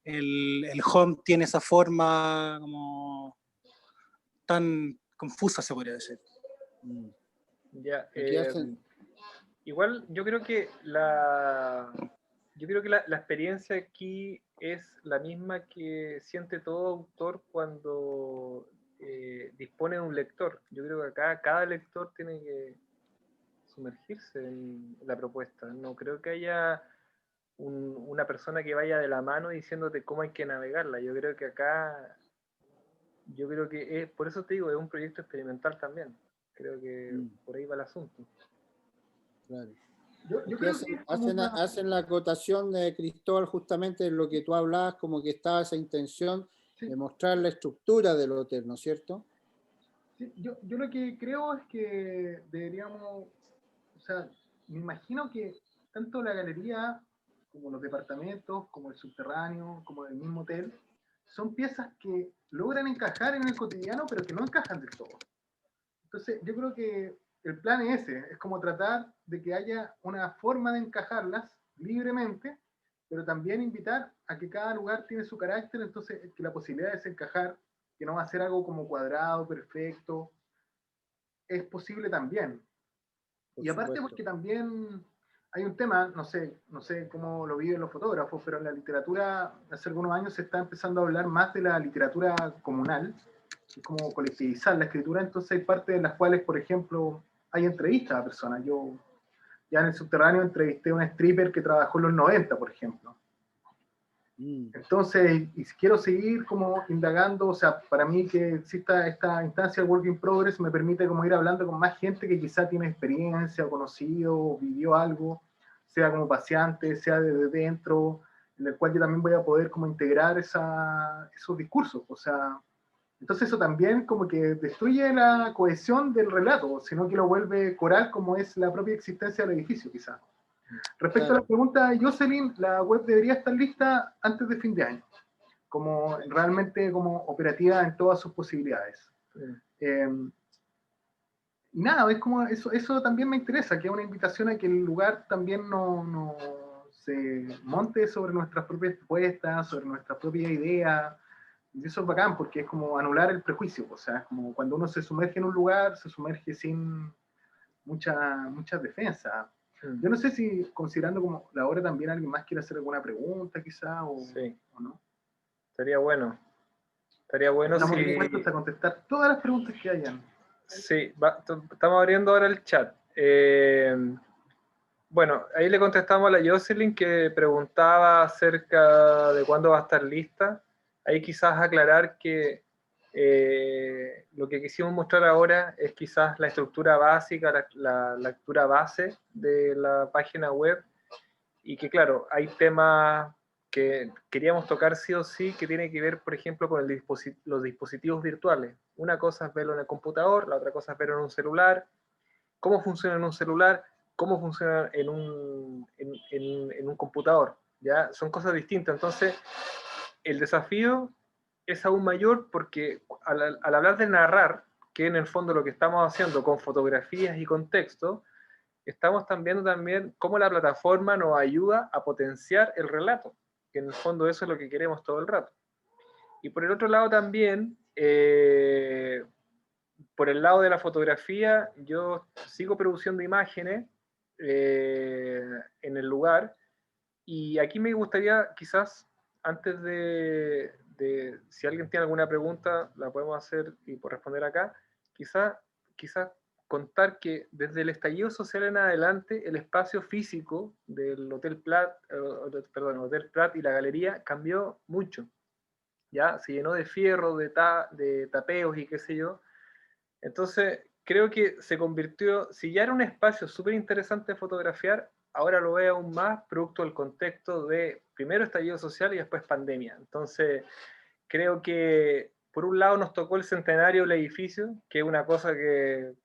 el home tiene esa forma como tan confusa, se podría decir. Ya, Aquí hacen, igual yo creo que la experiencia aquí es la misma que siente todo autor cuando dispone de un lector. Yo creo que acá cada lector tiene que sumergirse en la propuesta. No creo que haya una persona que vaya de la mano diciéndote cómo hay que navegarla. Yo creo que acá, por eso te digo, es un proyecto experimental también. Creo que por ahí va el asunto. Claro. Yo creo que es como hacen la acotación de Cristóbal justamente en lo que tú hablabas, como que estaba esa intención sí. de mostrar la estructura del hotel, ¿no es cierto? Sí, yo lo que creo es que deberíamos, o sea, me imagino que tanto la galería como los departamentos, como el subterráneo, como el mismo hotel, son piezas que logran encajar en el cotidiano, pero que no encajan del todo. Entonces, yo creo que el plan es ese, es como tratar de que haya una forma de encajarlas libremente, pero también invitar a que cada lugar tiene su carácter, entonces que la posibilidad de desencajar, que no va a ser algo como cuadrado, perfecto, es posible también. Por Y aparte supuesto. porque también hay un tema, no sé cómo lo viven los fotógrafos, pero en la literatura hace algunos años se está empezando a hablar más de la literatura comunal, que es como colectivizar la escritura, entonces hay partes en las cuales, por ejemplo, hay entrevistas a personas. Yo ya en el subterráneo entrevisté a un stripper que trabajó en los 90, por ejemplo. Entonces, y si quiero seguir como indagando, o sea, para mí que exista esta instancia de Work in Progress me permite como ir hablando con más gente que quizá tiene experiencia, o conocido, o vivió algo, sea como paseante, sea desde dentro, en el cual yo también voy a poder como integrar esos discursos, o sea, entonces eso también como que destruye la cohesión del relato, sino que lo vuelve coral como es la propia existencia del edificio, quizá. Respecto a la pregunta de Jocelyn, la web debería estar lista antes de fin de año, como realmente como operativa en todas sus posibilidades. Y nada, es como eso también me interesa, que es una invitación a que el lugar también no se monte sobre nuestras propias propuestas, sobre nuestras propias ideas. Y eso es bacán, porque es como anular el prejuicio, o sea, es como cuando uno se sumerge en un lugar, se sumerge sin muchas defensas. Yo no sé si, considerando como la hora, también alguien más quiere hacer alguna pregunta, quizá, o no. Sería bueno. Estaría bueno Estamos si... dispuestos a contestar todas las preguntas que hayan. Sí, estamos abriendo ahora el chat. Bueno, ahí le contestamos a la Jocelyn que preguntaba acerca de cuándo va a estar lista. Ahí quizás aclarar que lo que quisimos mostrar ahora es quizás la estructura básica, la lectura base de la página web, y que claro, hay temas que queríamos tocar sí o sí, que tiene que ver, por ejemplo, con los dispositivos virtuales. Una cosa es verlo en el computador, la otra cosa es verlo en un celular, cómo funciona en un celular, cómo funciona en un computador. ¿Ya? Son cosas distintas. Entonces, el desafío es aún mayor porque al hablar de narrar, que en el fondo lo que estamos haciendo con fotografías y con texto, estamos viendo también cómo la plataforma nos ayuda a potenciar el relato, que en el fondo eso es lo que queremos todo el rato. Y por el otro lado también, por el lado de la fotografía, yo sigo produciendo imágenes en el lugar, y aquí me gustaría quizás, antes si alguien tiene alguna pregunta, la podemos hacer y por responder acá, quizás contar que desde el estallido social en adelante, el espacio físico del Hotel Prat y la galería cambió mucho. ¿Ya? Se llenó de fierro, de tapeos y qué sé yo. Entonces, creo que se convirtió, si ya era un espacio súper interesante de fotografiar, ahora lo veo aún más producto del contexto de primero estallido social y después pandemia. Entonces, creo que por un lado nos tocó el centenario del edificio, que es una cosa que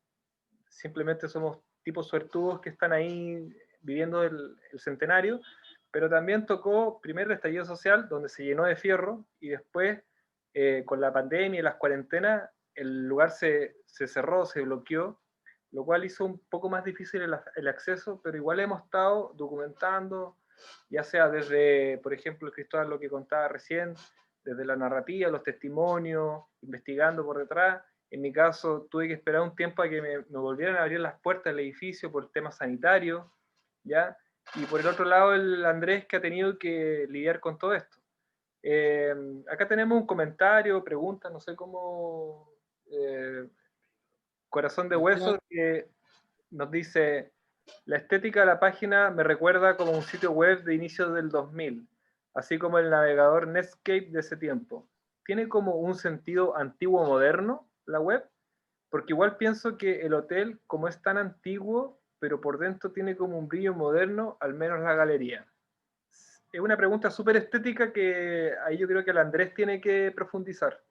simplemente somos tipos suertudos que están ahí viviendo el centenario, pero también tocó primero el estallido social, donde se llenó de fierro, y después, con la pandemia y las cuarentenas, el lugar se cerró, se bloqueó, lo cual hizo un poco más difícil el acceso, pero igual hemos estado documentando, ya sea desde, por ejemplo, Cristóbal, lo que contaba recién, desde la narrativa, los testimonios, investigando por detrás. En mi caso, tuve que esperar un tiempo a que me volvieran a abrir las puertas del edificio por temas sanitarios, ¿ya? Y por el otro lado, el Andrés, que ha tenido que lidiar con todo esto. Acá tenemos un comentario, pregunta, no sé cómo... Corazón de Hueso, que nos dice: La estética de la página me recuerda como un sitio web de inicios del 2000, así como el navegador Netscape de ese tiempo. ¿Tiene como un sentido antiguo moderno la web? Porque igual pienso que el hotel, como es tan antiguo, pero por dentro tiene como un brillo moderno, al menos la galería. Es una pregunta súper estética que ahí yo creo que el Andrés tiene que profundizar.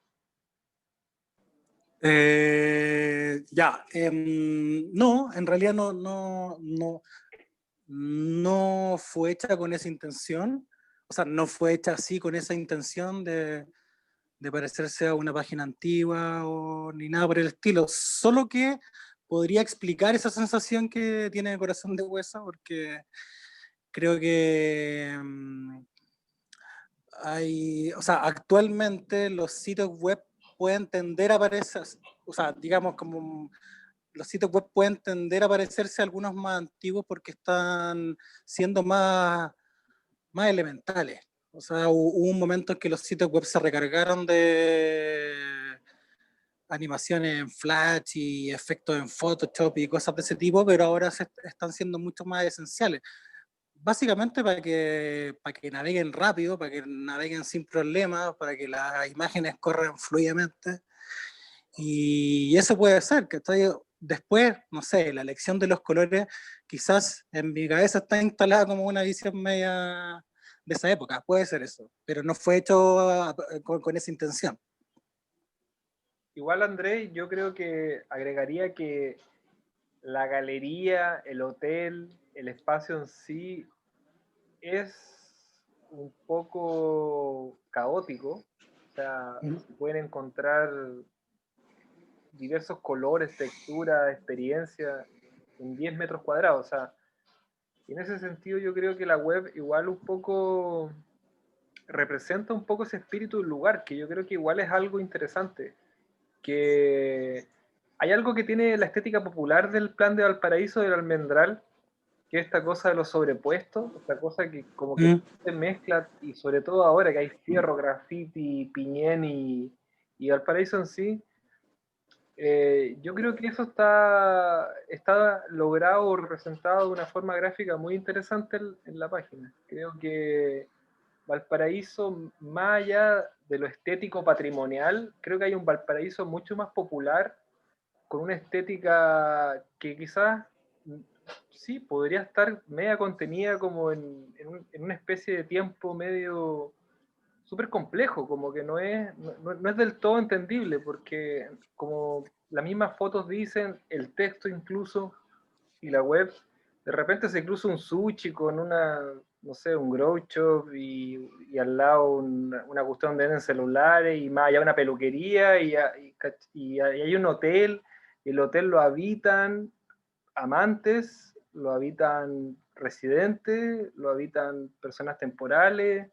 No, en realidad no fue hecha con esa intención, o sea, no fue hecha así con esa intención de parecerse a una página antigua o ni nada por el estilo, solo que podría explicar esa sensación que tiene el corazón de hueso, porque creo que o sea, actualmente los sitios web pueden tender a parecer, o sea, digamos como los sitios web pueden tender a parecerse a algunos más antiguos porque están siendo más elementales. O sea, hubo un momento en que los sitios web se recargaron de animaciones en Flash y efectos en Photoshop y cosas de ese tipo, pero ahora están siendo mucho más esenciales. Básicamente para que naveguen rápido, para que naveguen sin problemas, para que las imágenes corran fluidamente. Y eso puede ser, que después, no sé, la elección de los colores quizás en mi cabeza está instalada como una visión media de esa época, puede ser eso, pero no fue hecho con esa intención. Igual, Andrés, yo creo que agregaría que la galería, el hotel, el espacio en sí es un poco caótico. O sea, se pueden encontrar diversos colores, texturas, experiencias en 10 metros cuadrados. O sea, en ese sentido yo creo que la web igual un poco representa un poco ese espíritu del lugar, que yo creo que igual es algo interesante. Que hay algo que tiene la estética popular del plan de Valparaíso del Almendral, que es esta cosa de los sobrepuestos, esta cosa que como que se mezcla, y sobre todo ahora que hay fierro, graffiti, piñén y Valparaíso en sí, yo creo que eso está logrado o representado de una forma gráfica muy interesante en la página. Creo que Valparaíso, más allá de lo estético patrimonial, creo que hay un Valparaíso mucho más popular, con una estética que quizás sí podría estar media contenida como en una especie de tiempo medio súper complejo, como que no es del todo entendible, porque como las mismas fotos dicen, el texto incluso y la web, de repente se cruza un sushi con no sé, un grow shop y al lado una cuestión donde venden celulares y más allá una peluquería y hay un hotel, y el hotel lo habitan amantes, lo habitan residentes, lo habitan personas temporales,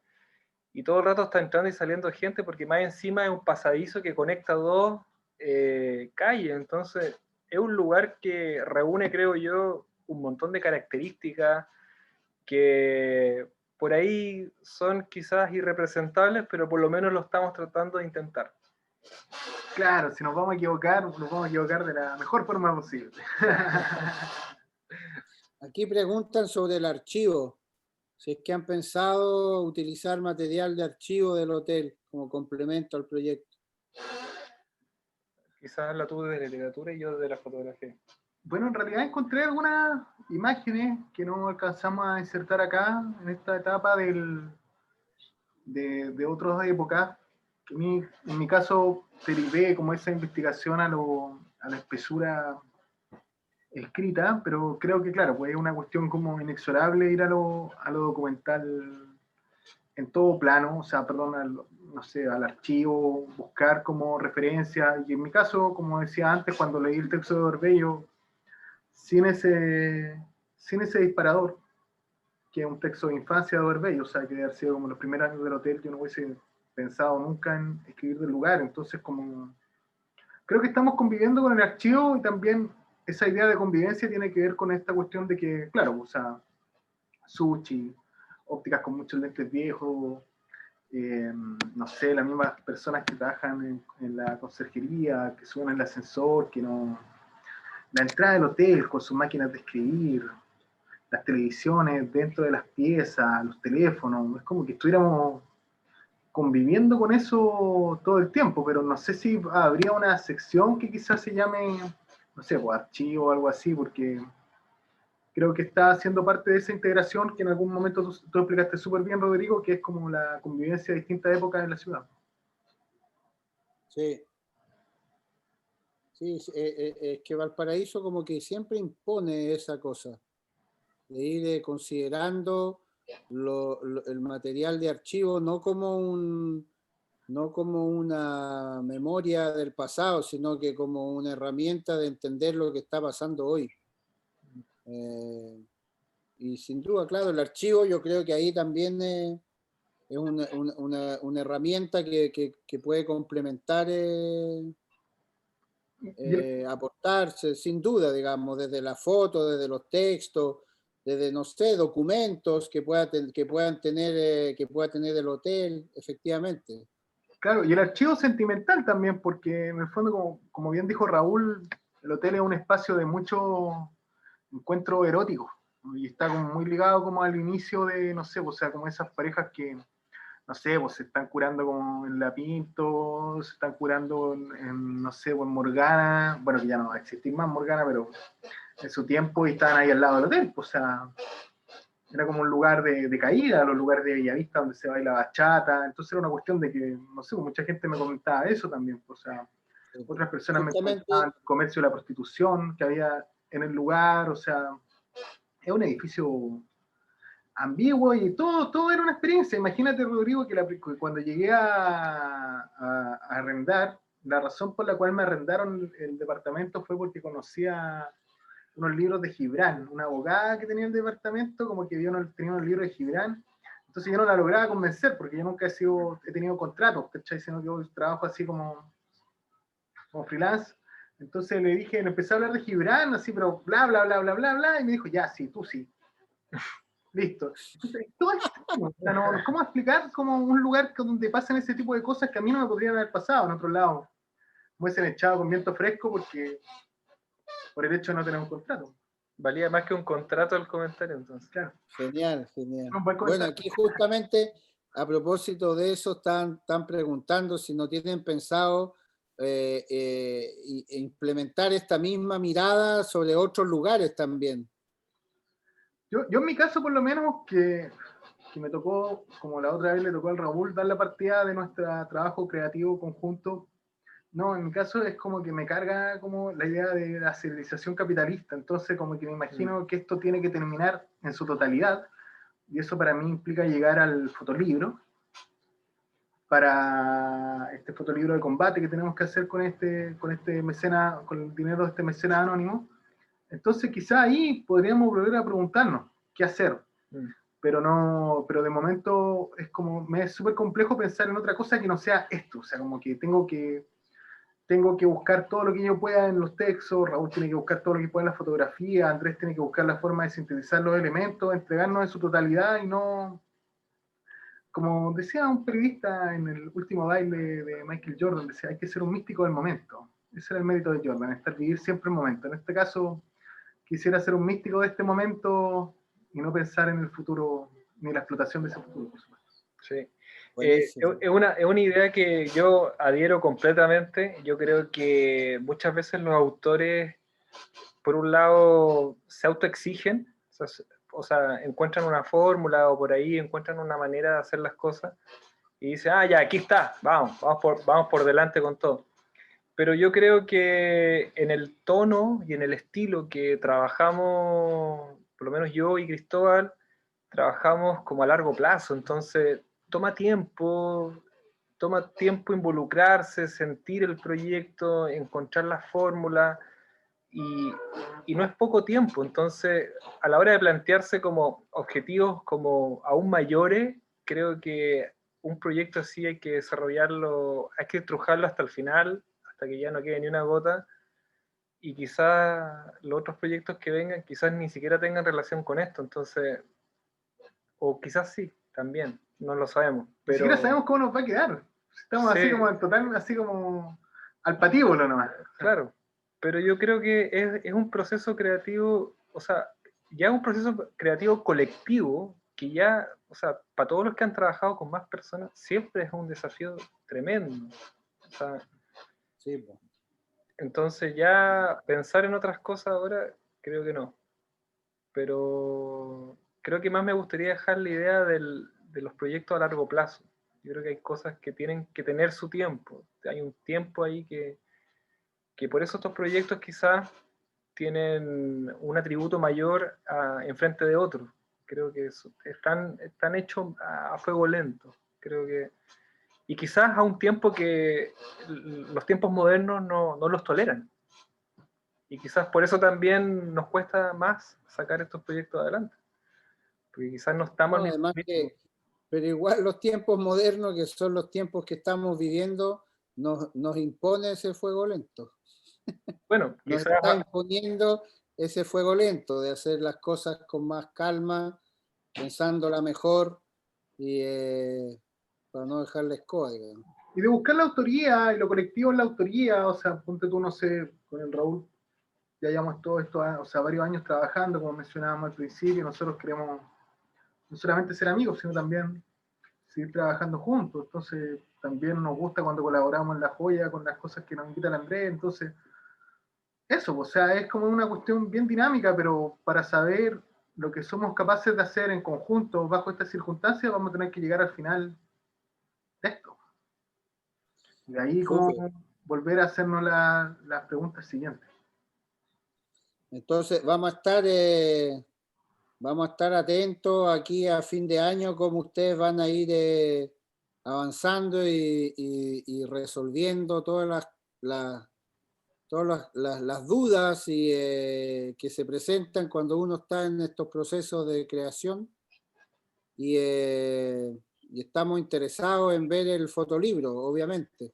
y todo el rato está entrando y saliendo gente porque más encima es un pasadizo que conecta dos calles, entonces es un lugar que reúne, creo yo, un montón de características que por ahí son quizás irrepresentables, pero por lo menos lo estamos tratando de intentar. Claro, si nos vamos a equivocar, nos vamos a equivocar de la mejor forma posible. Aquí preguntan sobre el archivo, si es que han pensado utilizar material de archivo del hotel como complemento al proyecto. Quizás la tuve de literatura y yo de la fotografía. Bueno, en realidad encontré algunas imágenes que no alcanzamos a insertar acá en esta etapa de otras épocas, que en mi caso derivé como esa investigación a la espesura escrita, pero creo que claro, pues es una cuestión como inexorable ir a lo documental en todo plano, o sea, perdón, no sé, al archivo, buscar como referencia, y en mi caso, como decía antes, cuando leí el texto de Orbello, sin ese disparador, que es un texto de infancia de Orbello, o sea, que debe haber sido como los primeros años del hotel, yo no hubiese pensado nunca en escribir del lugar, entonces como creo que estamos conviviendo con el archivo y también esa idea de convivencia tiene que ver con esta cuestión de que, claro, o sea, sushi, ópticas con muchos lentes viejos, no sé, las mismas personas que trabajan en la conserjería, que suben el ascensor, que no... La entrada del hotel con sus máquinas de escribir, las televisiones dentro de las piezas, los teléfonos, es como que estuviéramos conviviendo con eso todo el tiempo, pero no sé si habría una sección que quizás se llame, no sé, pues archivo o algo así, porque creo que está siendo parte de esa integración que en algún momento tú explicaste súper bien, Rodrigo, que es como la convivencia de distintas épocas en la ciudad. Sí. Sí, es que Valparaíso como que siempre impone esa cosa, de ir considerando el material de archivo no como una memoria del pasado, sino que como una herramienta de entender lo que está pasando hoy. Y sin duda, claro, el archivo yo creo que ahí también es una herramienta que puede complementar, aportarse, sin duda, digamos, desde la foto, desde los textos, desde, no sé, documentos que pueda tener el hotel, efectivamente. Claro, y el archivo sentimental también, porque en el fondo, como bien dijo Raúl, el hotel es un espacio de mucho encuentro erótico, ¿no? Y está como muy ligado como al inicio de, no sé, o sea, como esas parejas que, no sé, pues se están curando como en La Pinto, se están curando no sé, o en Morgana, bueno, que ya no va a existir más Morgana, pero en su tiempo y estaban ahí al lado del hotel, pues, o sea, era como un lugar de caída, los lugares de Bellavista donde se baila bachata, entonces era una cuestión de que, no sé, mucha gente me comentaba eso también, pues, o sea, otras personas me comentaban Justamente, el comercio y la prostitución que había en el lugar, o sea, es un edificio ambiguo y todo era una experiencia. Imagínate, Rodrigo, que cuando llegué a arrendar, la razón por la cual me arrendaron el departamento fue porque conocía unos libros de Gibran, una abogada que tenía el departamento, como que tenía unos libros de Gibran. Entonces yo no la lograba convencer, porque yo nunca he tenido contratos, ¿cachai? Sino que yo trabajo así como freelance. Entonces le empecé a hablar de Gibran, así, pero bla, bla, bla, bla, bla, bla, y me dijo, ya, sí, tú sí. Listo. Entonces, todo extremo. O sea, ¿cómo explicar como un lugar donde pasan ese tipo de cosas que a mí no me podrían haber pasado en otro lado? Me hubiesen echado con viento fresco por el hecho de no tener un contrato. Valía más que un contrato el comentario, entonces. Claro. genial, genial. Un buen Bueno, comentario. aquí justamente a propósito de eso están preguntando si no tienen pensado implementar esta misma mirada sobre otros lugares también. Yo en mi caso, por lo menos, que me tocó, como la otra vez le tocó al Raúl, dar la partida de nuestro trabajo creativo conjunto. No, en mi caso es como que me carga como la idea de la civilización capitalista, entonces como que me imagino que esto tiene que terminar en su totalidad, y eso para mí implica llegar al fotolibro, para este fotolibro de combate que tenemos que hacer con este mecena, con el dinero de este mecena anónimo. Entonces quizá ahí podríamos volver a preguntarnos qué hacer, pero de momento me es súper complejo pensar en otra cosa que no sea esto, o sea, como que tengo que buscar todo lo que yo pueda en los textos, Raúl tiene que buscar todo lo que pueda en la fotografía, Andrés tiene que buscar la forma de sintetizar los elementos, entregarnos en su totalidad y no, como decía un periodista en el último baile de Michael Jordan, decía, hay que ser un místico del momento. Ese era el mérito de Jordan, vivir siempre el momento. En este caso, quisiera ser un místico de este momento y no pensar en el futuro, ni la explotación de ese futuro, por supuesto. Sí. Buenísimo. Es una idea que yo adhiero completamente. Yo creo que muchas veces los autores, por un lado, se autoexigen, o sea, encuentran una fórmula o por ahí encuentran una manera de hacer las cosas y dicen, ah, ya, aquí está, vamos por delante con todo. Pero yo creo que en el tono y en el estilo que trabajamos, por lo menos yo y Cristóbal, trabajamos como a largo plazo, entonces toma tiempo involucrarse, sentir el proyecto, encontrar la fórmula y no es poco tiempo, entonces a la hora de plantearse como objetivos como aún mayores, creo que un proyecto así hay que desarrollarlo, hay que estrujarlo hasta el final, hasta que ya no quede ni una gota, y quizás los otros proyectos que vengan quizás ni siquiera tengan relación con esto, entonces, o quizás sí, también, no lo sabemos. Ni Pero siquiera sabemos cómo nos va a quedar. Estamos sí, así como en total, así como al patíbulo nomás. claro, pero yo creo que es un proceso creativo, o sea, ya es un proceso creativo colectivo que ya, o sea, para todos los que han trabajado con más personas, siempre es un desafío tremendo. O sea, Sí, po. entonces ya pensar en otras cosas ahora, creo que no. Pero creo que más me gustaría dejar la idea de los proyectos a largo plazo. Yo creo que hay cosas que tienen que tener su tiempo. Hay un tiempo ahí que por eso estos proyectos quizás tienen un atributo mayor en frente de otros. Creo que están hechos a fuego lento. Creo que, y quizás a un tiempo que los tiempos modernos no los toleran. Y quizás por eso también nos cuesta más sacar estos proyectos adelante. Porque quizás no estamos No, al además mismo. que, pero igual los tiempos modernos, que son los tiempos que estamos viviendo, nos impone ese fuego lento. Bueno, Nos quizás está imponiendo ese fuego lento de hacer las cosas con más calma, pensándola mejor y para no dejarla escoba, digamos. Y de buscar la autoría y lo colectivo en la autoría, o sea, ponte tú, no sé, con el Raúl, ya llevamos todo esto, o sea, varios años trabajando, como mencionábamos al principio, nosotros queremos no solamente ser amigos, sino también seguir trabajando juntos. Entonces, también nos gusta cuando colaboramos en La Joya con las cosas que nos invita el Andrés. Entonces, eso, o sea, es como una cuestión bien dinámica, pero para saber lo que somos capaces de hacer en conjunto bajo estas circunstancias, vamos a tener que llegar al final de esto. Y de ahí, como Súper. volver a hacernos las preguntas siguientes. Entonces, vamos a estar atentos aquí a fin de año, cómo ustedes van a ir avanzando y resolviendo todas las dudas que se presentan cuando uno está en estos procesos de creación y estamos interesados en ver el fotolibro, obviamente.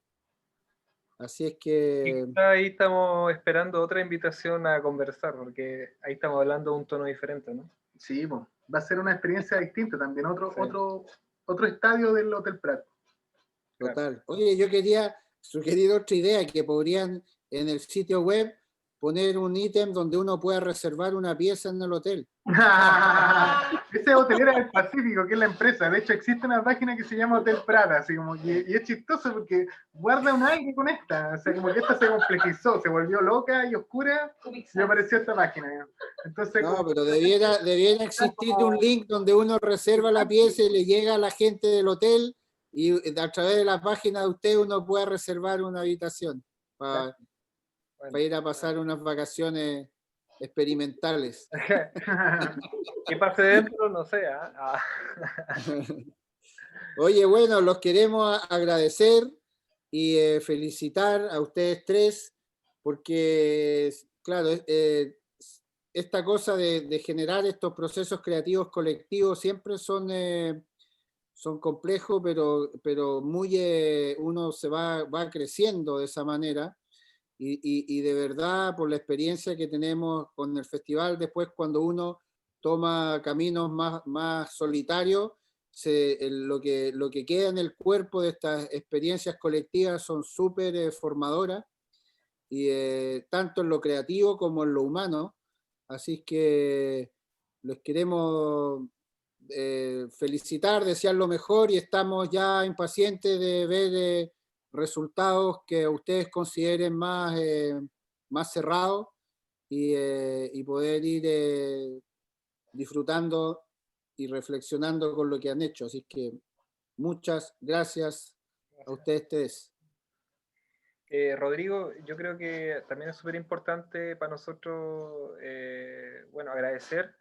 Así es que, ahí estamos esperando otra invitación a conversar, porque ahí estamos hablando de un tono diferente, ¿no? Sí, pues, va a ser una experiencia distinta también, Sí. otro estadio del Hotel Prat. Claro. total. Oye, yo quería sugerir otra idea, que podrían en el sitio web poner un ítem donde uno pueda reservar una pieza en el hotel. Ese es Hotelera del Pacífico, que es la empresa. De hecho, existe una página que se llama Hotel Prada, así como, y es chistoso porque guarda un aire con esta. O sea, como que esta se complejizó, se volvió loca y oscura y apareció esta página. Entonces, No, como, pero debiera existir un link donde uno reserva la pieza y le llega a la gente del hotel y a través de la página de usted uno puede reservar una habitación para Bueno. ir a pasar unas vacaciones experimentales. ¿Qué pase dentro? No sé. Oye, bueno, los queremos agradecer y felicitar a ustedes tres, porque, claro, esta cosa de generar estos procesos creativos colectivos siempre son complejos, pero uno se va creciendo de esa manera. Y de verdad, por la experiencia que tenemos con el festival, después cuando uno toma caminos más solitarios, lo que queda en el cuerpo de estas experiencias colectivas son súper formadoras, y tanto en lo creativo como en lo humano. Así que los queremos felicitar, desear lo mejor y estamos ya impacientes de ver resultados que ustedes consideren más cerrados y poder ir disfrutando y reflexionando con lo que han hecho. Así que muchas gracias a ustedes. Rodrigo, yo creo que también es súper importante para nosotros, bueno, agradecer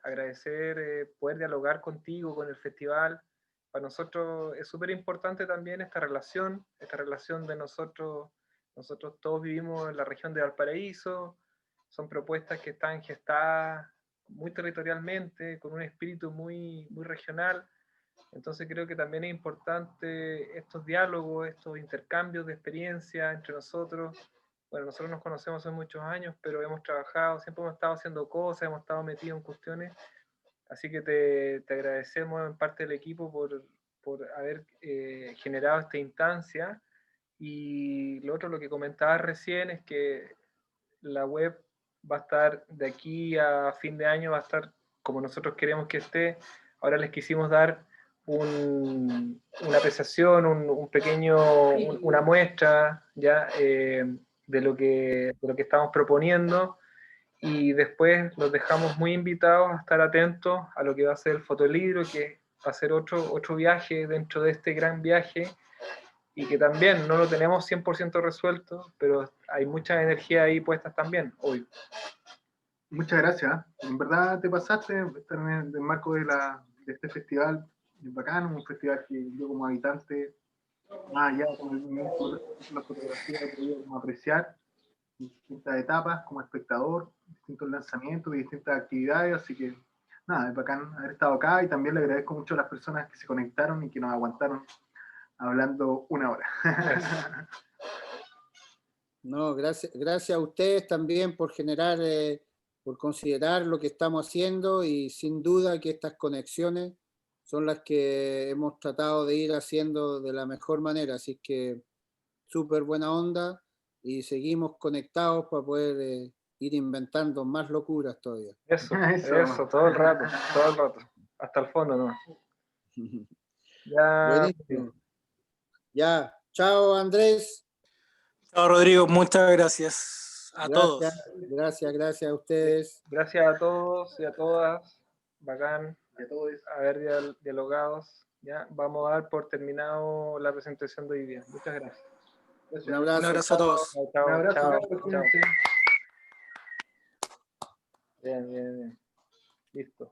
poder dialogar contigo, con el festival. Para nosotros es súper importante también esta relación de nosotros todos vivimos en la región de Valparaíso, son propuestas que están gestadas muy territorialmente, con un espíritu muy regional. Entonces creo que también es importante estos diálogos, estos intercambios de experiencia entre nosotros. Bueno, nosotros nos conocemos hace muchos años, pero hemos trabajado, siempre hemos estado haciendo cosas, hemos estado metidos en cuestiones. Así que te agradecemos en parte del equipo por haber generado esta instancia. Y lo otro, lo que comentabas recién, es que la web va a estar de aquí a fin de año, va a estar como nosotros queremos que esté. Ahora les quisimos dar una apreciación, un pequeño, una muestra ya de lo que estamos proponiendo, y después los dejamos muy invitados a estar atentos a lo que va a ser el fotolibro, que va a ser otro viaje dentro de este gran viaje, y que también no lo tenemos 100% resuelto, pero hay mucha energía ahí puestas también hoy. Muchas gracias. En verdad te pasaste estar en el marco de este festival. Es bacán, un festival que yo como habitante, más allá con el movimiento de la fotografía, he podido como apreciar distintas etapas como espectador, distintos lanzamientos y distintas actividades, así que nada, es bacán haber estado acá, y también le agradezco mucho a las personas que se conectaron y que nos aguantaron hablando una hora. No, gracias a ustedes también por generar, por considerar lo que estamos haciendo, y sin duda que estas conexiones son las que hemos tratado de ir haciendo de la mejor manera, así que súper buena onda, y seguimos conectados para poder ir inventando más locuras todavía. Eso, todo el rato, hasta el fondo, ¿no? Ya. Buenísimo. Ya, chao Andrés. Chao Rodrigo, muchas gracias a todos. Gracias a ustedes. Gracias a todos y a todas, bacán, Y a todos. haber dialogados. Ya, vamos a dar por terminado la presentación de hoy día. Muchas gracias. Un abrazo a todos. Chao, Un abrazo, chao, Carlos, chao. cuídense. Bien. Listo.